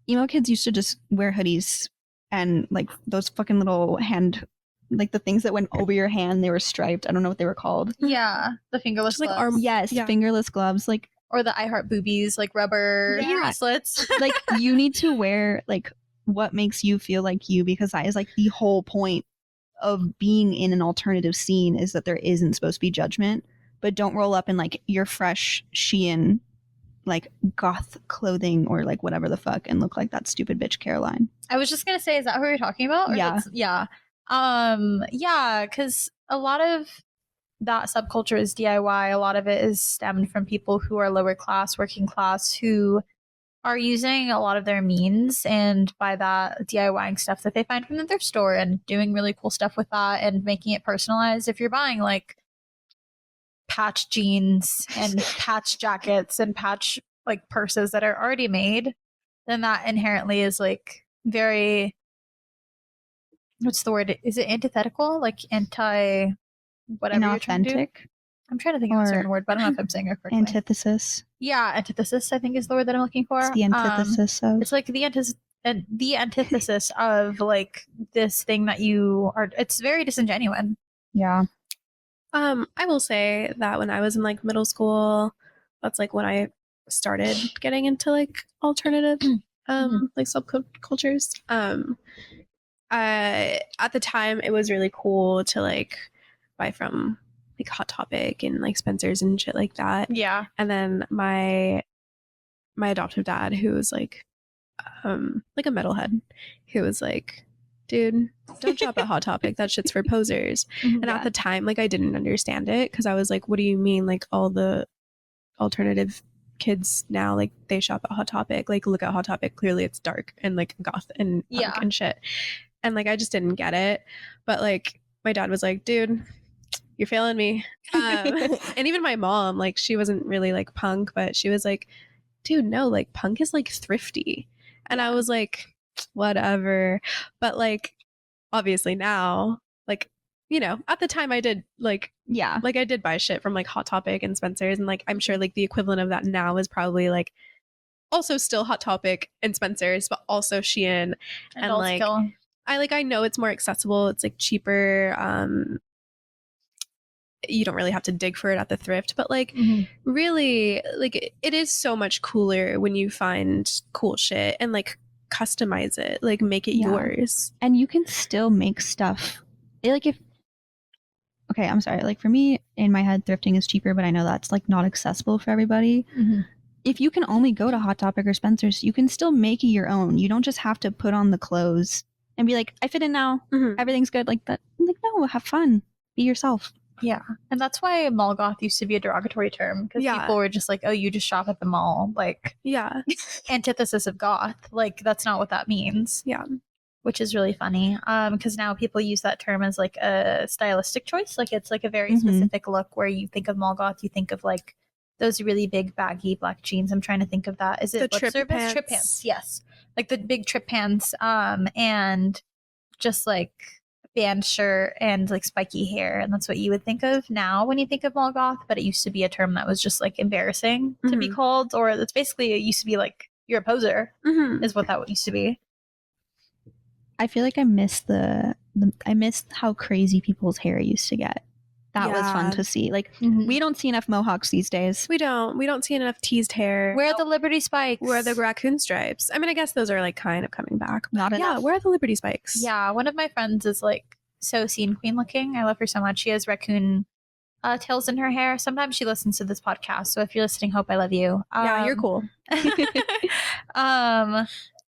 Emo kids used to just wear hoodies and like those fucking little hand, like the things that went over your hand, they were striped. I don't know what they were called. Yeah, the fingerless Just like gloves. arm- Yes, Yeah. fingerless gloves. Like Or the I Heart Boobies, like rubber Yeah. bracelets. like you need to wear like what makes you feel like you, because that is like the whole point of being in an alternative scene, is that there isn't supposed to be judgment. But don't roll up in like your fresh Shein like goth clothing or like whatever the fuck and look like that stupid bitch Caroline. I was just gonna say, is that who you're talking about? Or Yeah. yeah. Yeah, because a lot of that subculture is DIY. A lot of it is stemmed from people who are lower class, working class, who are using a lot of their means, and by that DIYing stuff that they find from the thrift store and doing really cool stuff with that and making it personalized. If you're buying like patch jeans and patch jackets and patch like purses that are already made, then that inherently is like very, what's the word? Is it antithetical? Like anti whatever you're trying to do? Inauthentic. I'm trying to think of a Or certain word, but I don't know if I'm saying it correctly. Antithesis. Yeah, antithesis, I think is the word that I'm looking for. It's the antithesis of. It's like the antithesis of like this thing that you are. It's very disingenuous. Yeah. I will say that when I was in like middle school, that's like when I started getting into like alternative like subcultures. At the time it was really cool to like buy from like Hot Topic and like Spencer's and shit like that. Yeah. And then my adoptive dad, who was like a metalhead, who was like, dude, don't shop at Hot Topic. That shit's for posers. And at the time, like, I didn't understand it because I was like, what do you mean? Like, all the alternative kids now, like, they shop at Hot Topic. Like, look at Hot Topic. Clearly, it's dark and like goth and punk and shit. And like, I just didn't get it. But like, my dad was like, dude, you're failing me. And even my mom, like, she wasn't really like punk, but she was like, dude, no, like, punk is like thrifty. And I was like, whatever. But like, obviously now, like, you know, at the time I did like, Yeah. like I did buy shit from like Hot Topic and Spencer's, and like I'm sure like the equivalent of that now is probably like also still Hot Topic and Spencer's, but also Shein. And like I know it's more accessible, it's like cheaper. You don't really have to dig for it at the thrift, but like really, like it is so much cooler when you find cool shit and like customize it, like make it yours. And you can still make stuff like I'm sorry, like for me in my head thrifting is cheaper, but I know that's like not accessible for everybody. If you can only go to Hot Topic or Spencer's, you can still make it your own. You don't just have to put on the clothes and be like, I fit in now, everything's good, like that. I'm like, no, have fun, be yourself. Yeah. And that's why mall goth used to be a derogatory term, because people were just like, oh, you just shop at the mall. Like, antithesis of goth. Like, that's not what that means. Yeah. Which is really funny. Because now people use that term as like a stylistic choice. Like, it's like a very specific look where you think of mall goth, you think of like those really big baggy black jeans. I'm trying to think of that. Is it the trip pants? Trip pants, yes. Like the big trip pants, and just like band shirt and like spiky hair, and that's what you would think of now when you think of mall goth. But it used to be a term that was just like embarrassing to be called, or it's basically, it used to be like you're a poser is what that used to be. I feel like I miss I miss how crazy people's hair used to get. That was fun to see. Like we don't see enough mohawks these days. We don't see enough teased hair. Where are the Liberty spikes? Where are the raccoon stripes? I mean, I guess those are like kind of coming back. Not enough. Yeah, where are the Liberty spikes? Yeah, one of my friends is like so scene queen looking. I love her so much. She has raccoon tails in her hair. Sometimes she listens to this podcast, so if you're listening, Hope, I love you. Yeah, you're cool.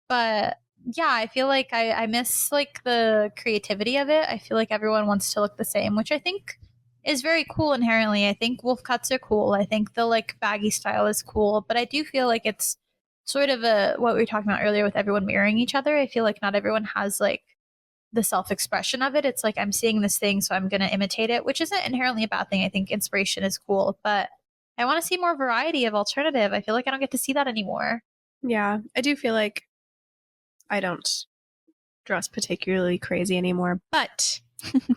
But yeah, I feel like I miss like the creativity of it. I feel like everyone wants to look the same, which I think is very cool inherently. I think wolf cuts are cool. I think the like baggy style is cool, but I do feel like it's sort of what we were talking about earlier with everyone mirroring each other. I feel like not everyone has like the self-expression of it. It's like, I'm seeing this thing, so I'm going to imitate it, which isn't inherently a bad thing. I think inspiration is cool, but I want to see more variety of alternative. I feel like I don't get to see that anymore. Yeah, I do feel like I don't dress particularly crazy anymore, but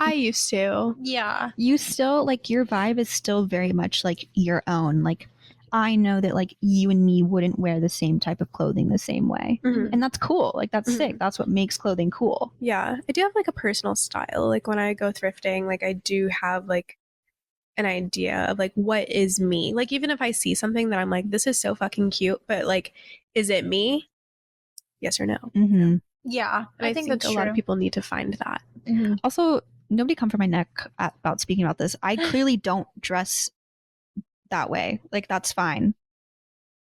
I used to. Yeah. You still, like, your vibe is still very much like your own. Like, I know that like you and me wouldn't wear the same type of clothing the same way. Mhm. And that's cool. Like that's Mhm. sick. That's what makes clothing cool. Yeah, I do have like a personal style. Like when I go thrifting, like I do have like an idea of like what is me. Like even if I see something that I'm like, this is so fucking cute, but like, is it me? Yes or no? Mm-hmm. Yeah, And I think that's a lot of true. people need to find that. Mhm. Also, nobody come for my neck about speaking about this. I clearly don't dress that way. Like that's fine.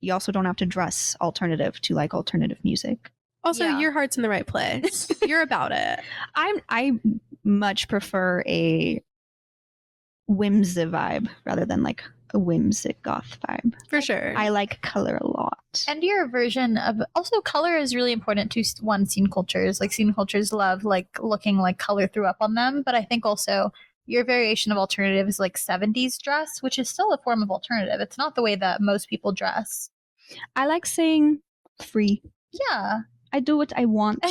You also don't have to dress alternative to like alternative music. Also, Yeah. your heart's in the right place. You're about it. I much prefer a whimsy vibe rather than like a whimsic goth vibe. For sure. I like color a lot. And your version of also color is really important to scene cultures. Like scene cultures love like looking like color threw up on them, but I think also your variation of alternative is like 70s dress, which is still a form of alternative. It's not the way that most people dress. I like saying free. Yeah. I do what I want.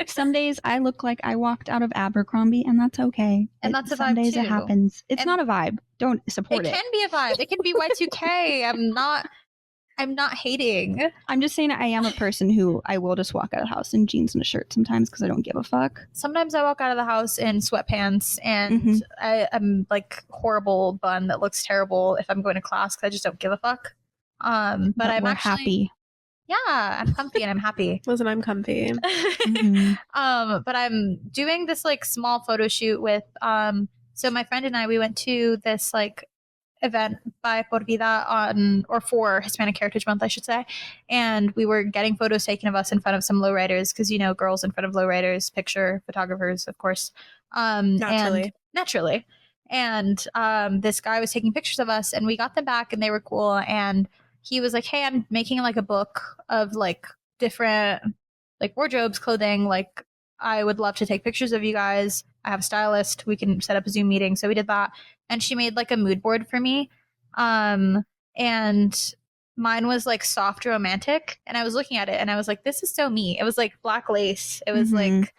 Some days I look like I walked out of Abercrombie, and that's okay. And that's a some vibe, days too. it happens. It's And not a vibe. Don't support It it. can be a vibe. It can be Y2K. I'm not hating. I'm just saying I am a person who I will just walk out of the house in jeans and a shirt sometimes because I don't give a fuck. Sometimes I walk out of the house in sweatpants and I'm like horrible bun that looks terrible if I'm going to class because I just don't give a fuck. But I'm we're actually happy. Yeah, I'm comfy and I'm happy. Listen, I'm comfy. Mhm. But I'm doing this like small photo shoot with so my friend and I, we went to this like event by Por Vida for Hispanic Heritage Month, I should say. And we were getting photos taken of us in front of some lowriders because, you know, girls in front of lowriders, picture photographers, of course. Naturally. And this guy was taking pictures of us and we got them back and they were cool. And he was like, hey, I'm making like a book of like different like wardrobes, clothing. Like I would love to take pictures of you guys. I have a stylist. We can set up a Zoom meeting. So we did that. And she made like a mood board for me. And mine was like soft romantic. And I was looking at it and I was like, this is so me. It was like black lace. It was like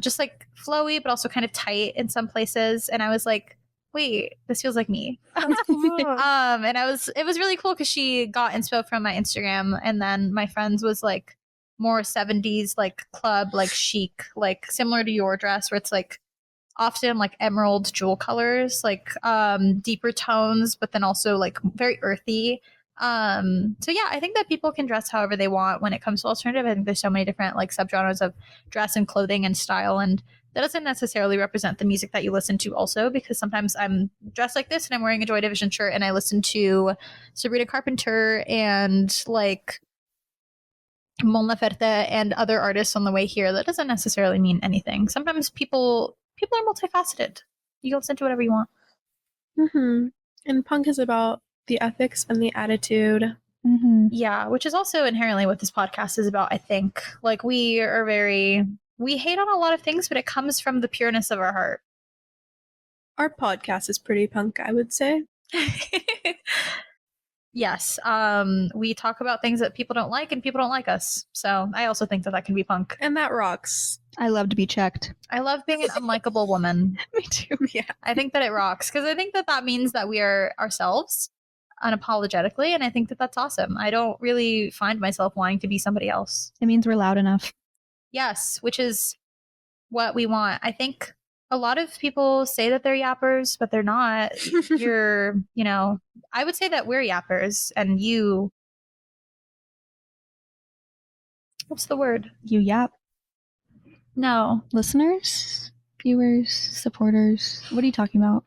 just like flowy, but also kind of tight in some places. And I was like, wait, this feels like me. And it was really cool because she got inspo from my Instagram. And then my friend's was like more 70s like club, like chic, like similar to your dress where it's like often like emerald jewel colors, like deeper tones, but then also like very earthy. So yeah, I think that people can dress however they want when it comes to alternative. I think there's so many different like subgenres of dress and clothing and style, and that doesn't necessarily represent the music that you listen to also, because sometimes I'm dressed like this and I'm wearing a Joy Division shirt and I listen to Sabrina Carpenter and like Mon Laferte and other artists on the way here. That doesn't necessarily mean anything. Sometimes people are multifaceted. You can listen to whatever you want. Mm-hmm. And punk is about the ethics and the attitude. Mm-hmm. Yeah, which is also inherently what this podcast is about, I think. Like we hate on a lot of things, but it comes from the pureness of our heart. Our podcast is pretty punk, I would say. Yes. We talk about things that people don't like and people don't like us. So I also think that can be punk. And that rocks. I love to be checked. I love being an unlikable woman. Me too, yeah. I think that it rocks because I think that means that we are ourselves unapologetically. And I think that that's awesome. I don't really find myself wanting to be somebody else. It means we're loud enough. Yes, which is what we want. I think a lot of people say that they're yappers, but they're not. I would say that we're yappers and you. What's the word? You yap. No. Listeners, viewers, supporters. What are you talking about?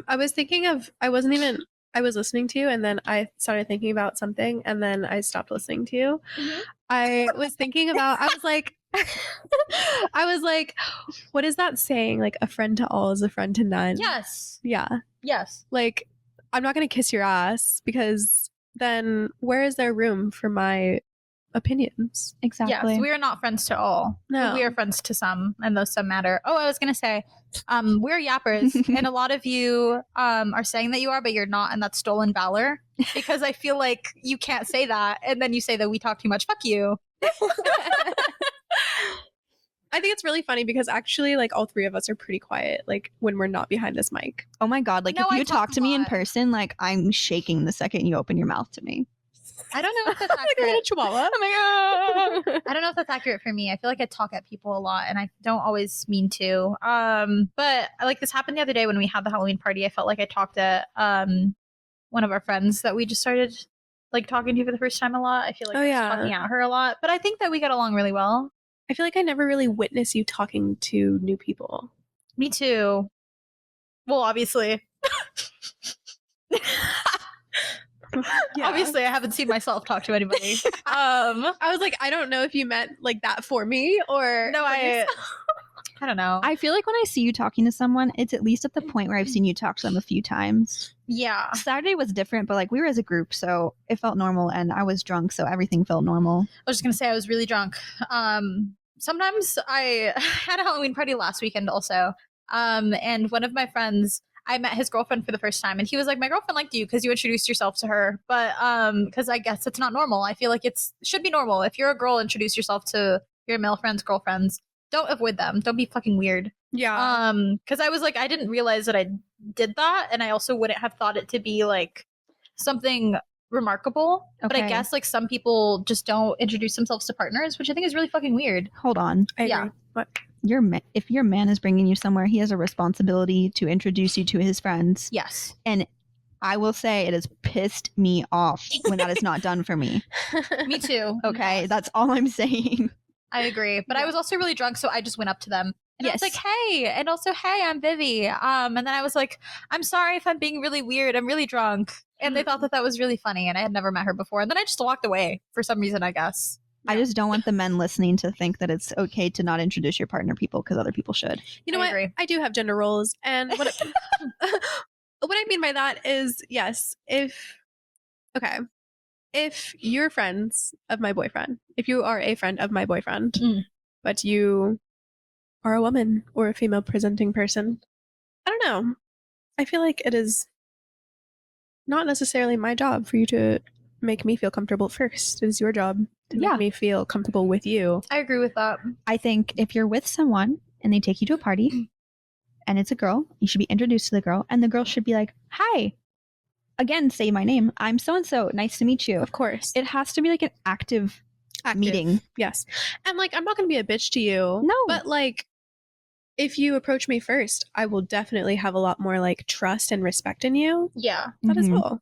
I was thinking of, I was listening to you and then I started thinking about something and then I stopped listening to you. Mm-hmm. I was thinking about, I was like, what is that saying? Like, a friend to all is a friend to none. Yes. Yeah. Yes. Like, I'm not going to kiss your ass because then where is there room for my opinions? Exactly. Yes, we are not friends to all. No. We are friends to some, and those some matter. Oh, I was going to say, we're yappers, and a lot of you are saying that you are, but you're not, and that's stolen valor, because I feel like you can't say that, and then you say that we talk too much. Fuck you. I think it's really funny because actually, like, all three of us are pretty quiet, like, when we're not behind this mic. Oh my god, like No, if I you talk talk a to me in lot. person, like I'm shaking the second you open your mouth to me. I don't know if that's Like a little accurate. chihuahua. Oh my god. I don't know if that's accurate for me. I feel like I talk at people a lot and I don't always mean to. But like this happened the other day when we had the Halloween party. I felt like I talked at one of our friends that we just started like talking to for the first time a lot. I feel like Oh, I was yeah. talking at her a lot. But I think that we got along really well. I feel like I never really witness you talking to new people. Me too. Well, obviously. Yeah. Obviously I haven't seen myself talk to anybody. I was like, I don't know if you meant like that for me or No, for I yourself. I don't know. I feel like when I see you talking to someone, it's at least at the point where I've seen you talk to them a few times. yeah. Saturday was different, but like we were as a group, so it felt normal, and I was drunk, so everything felt normal. I was just gonna say I was really drunk. Sometimes I had a Halloween party last weekend also. And one of my friends, I met his girlfriend for the first time, and he was like, "My girlfriend liked you because you introduced yourself to her." But because I guess it's not normal. I feel like should be normal. If you're a girl, introduce yourself to your male friends' girlfriends. Don't avoid them. Don't be fucking weird. Yeah. Because I was like, I didn't realize that I did that, and I also wouldn't have thought it to be like something remarkable. But I Okay. guess like some people just don't introduce themselves to partners, which I think is really fucking weird. Hold on. I yeah. agree. What? If your man is bringing you somewhere, he has a responsibility to introduce you to his friends. Yes. And I will say it has pissed me off when that is not done for me. Me too. Okay, that's all I'm saying. I agree. But I was also really drunk, so I just went up to them. And I was Yes. like, hey, and also, hey, I'm Vivi. And then I was like, I'm sorry if I'm being really weird. I'm really drunk. And they thought that that was really funny, and I had never met her before. And then I just walked away for some reason, I guess. I just don't want the men listening to think that it's okay to not introduce your partner people because other people should. You know I what? agree. I do have gender roles, and what what I mean by that is, yes, if you're friends of my boyfriend, if you are a friend of my boyfriend, Mm. but you are a woman or a female presenting person, I don't know. I feel like it is not necessarily my job for you to make me feel comfortable first. It is your job to Yeah. make me feel comfortable with you. I agree with that. I think if you're with someone and they take you to a party and it's a girl, you should be introduced to the girl, and the girl should be like, "Hi." Again, say my name. I'm so and so. Nice to meet you. Of course. It has to be like an active meeting. Yes. And like, I'm not going to be a bitch to you. No. But like, if you approach me first, I will definitely have a lot more like trust and respect in you. Yeah. That is Mhm. all.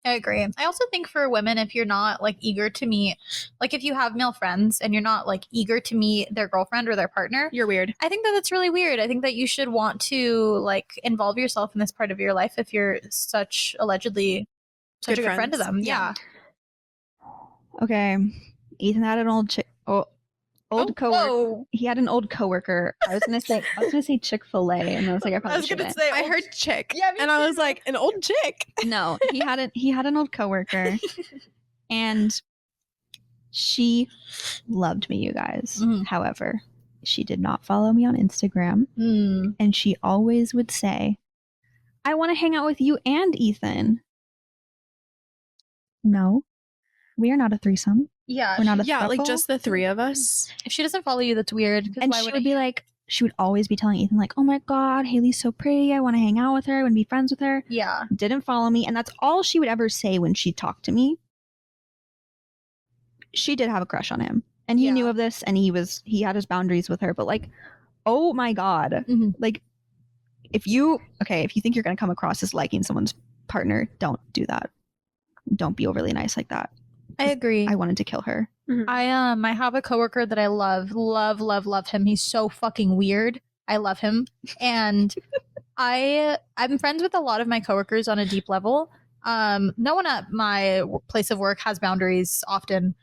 I agree. I also think for women, if you're not like eager to meet, like if you have male friends and you're not like eager to meet their girlfriend or their partner, You're weird. I think that that's really weird. I think that you should want to like involve yourself in this part of your life if you're such allegedly such Good a good friend to friends. them. Yeah. Okay. Ethan had an old coworker. Oh, He had an old coworker. I was gonna say Chick-fil-A, and I was like, I probably shouldn't. say I heard chick. Yeah, me and I too. was like, an old chick. No, he had an old coworker, and she loved me, you guys. Mhm. However, she did not follow me on Instagram, Mm. and she always would say, "I want to hang out with you and Ethan." No, we are not a threesome. Yeah. We're not a Yeah, like throuple. just the three of us. If she doesn't follow you, that's weird. 'Cause And why she would be like, she would always be telling Ethan like, "Oh my god, Haley's so pretty. I want to hang out with her. I want to be friends with her." Yeah. Didn't follow me, and that's all she would ever say when she talked to me. She did have a crush on him, and he Yeah. knew of this, and he had his boundaries with her. But like, oh my god, Mhm. like if you think you're gonna come across as liking someone's partner, don't do that. Don't be overly nice like that. I agree. I wanted to kill her. I have a coworker that I love him. He's so fucking weird. I love him. And I'm friends with a lot of my coworkers on a deep level. No one at my place of work has boundaries often.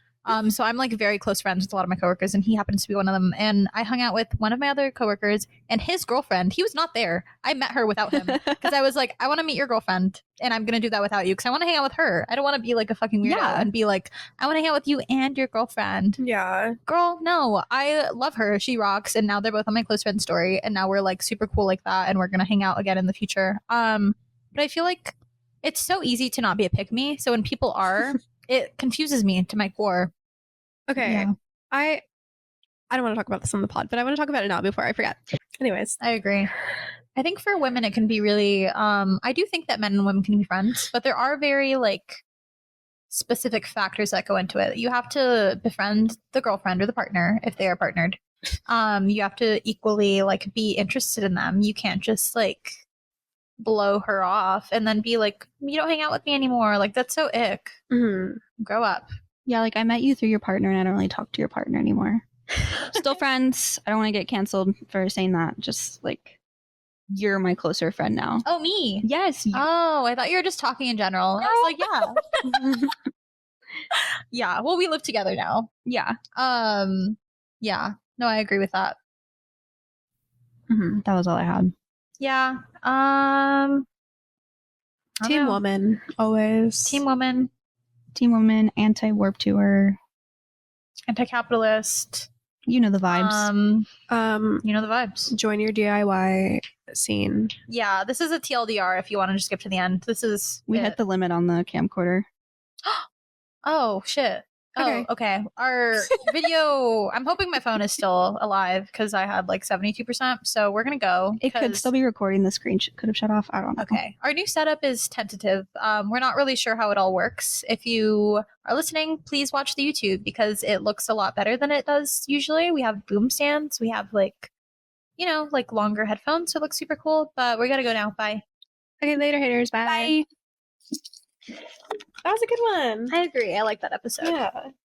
So I'm like very close friends with a lot of my coworkers, and he happens to be one of them. And I hung out with one of my other coworkers and his girlfriend. He was not there. I met her without him because I was like, I want to meet your girlfriend, and I'm gonna do that without you because I want to hang out with her. I don't want to be like a fucking weirdo Yeah. and be like, I want to hang out with you and your girlfriend. Yeah. Girl, no, I love her. She rocks, and now they're both on my close friend story, and now we're like super cool like that, and we're gonna hang out again in the future. But I feel like it's so easy to not be a pick me. So when people are, it confuses me to my core. Okay. Yeah. I I don't want to talk about this on the pod, but I want to talk about it now before I forget. Anyways, I agree. I think for women it can be really I do think that men and women can be friends, but there are very like specific factors that go into it. You have to befriend the girlfriend or the partner if they are partnered. You have to equally like be interested in them. You can't just like blow her off and then be like, you don't hang out with me anymore. Like that's so ick. mhm. Grow up. Yeah, like I met you through your partner and I don't really talk to your partner anymore. Still friends. I don't want to get canceled for saying that. Just like you're my closer friend now. Oh, me. Yes. Oh, I thought you were just talking in general. I was like, yeah. Yeah. Well, we live together now. yeah. Yeah. No, I agree with that. That was all I had. Yeah. I don't Team know. woman, always. Team woman, Team Woman, anti-warp tour. anti-capitalist. You know the vibes. You know the vibes. Join your DIY scene. Yeah, this is a TLDR if you want to just skip to the end. This is We it. hit the limit on the camcorder. Oh shit. Okay. Oh, okay. Our video, I'm hoping my phone is still alive because I had like 72%. So we're going to go. It could 'cause- still be recording. The screen could have shut off. I don't know. Okay. Our new setup is tentative. We're not really sure how it all works. If you are listening, please watch the YouTube because it looks a lot better than it does usually. We have boom stands. We have like, you know, like longer headphones. So it looks super cool. But we got to go now. Bye. Okay, later, haters. Bye. Bye. That was a good one. I agree. I like that episode. Yeah.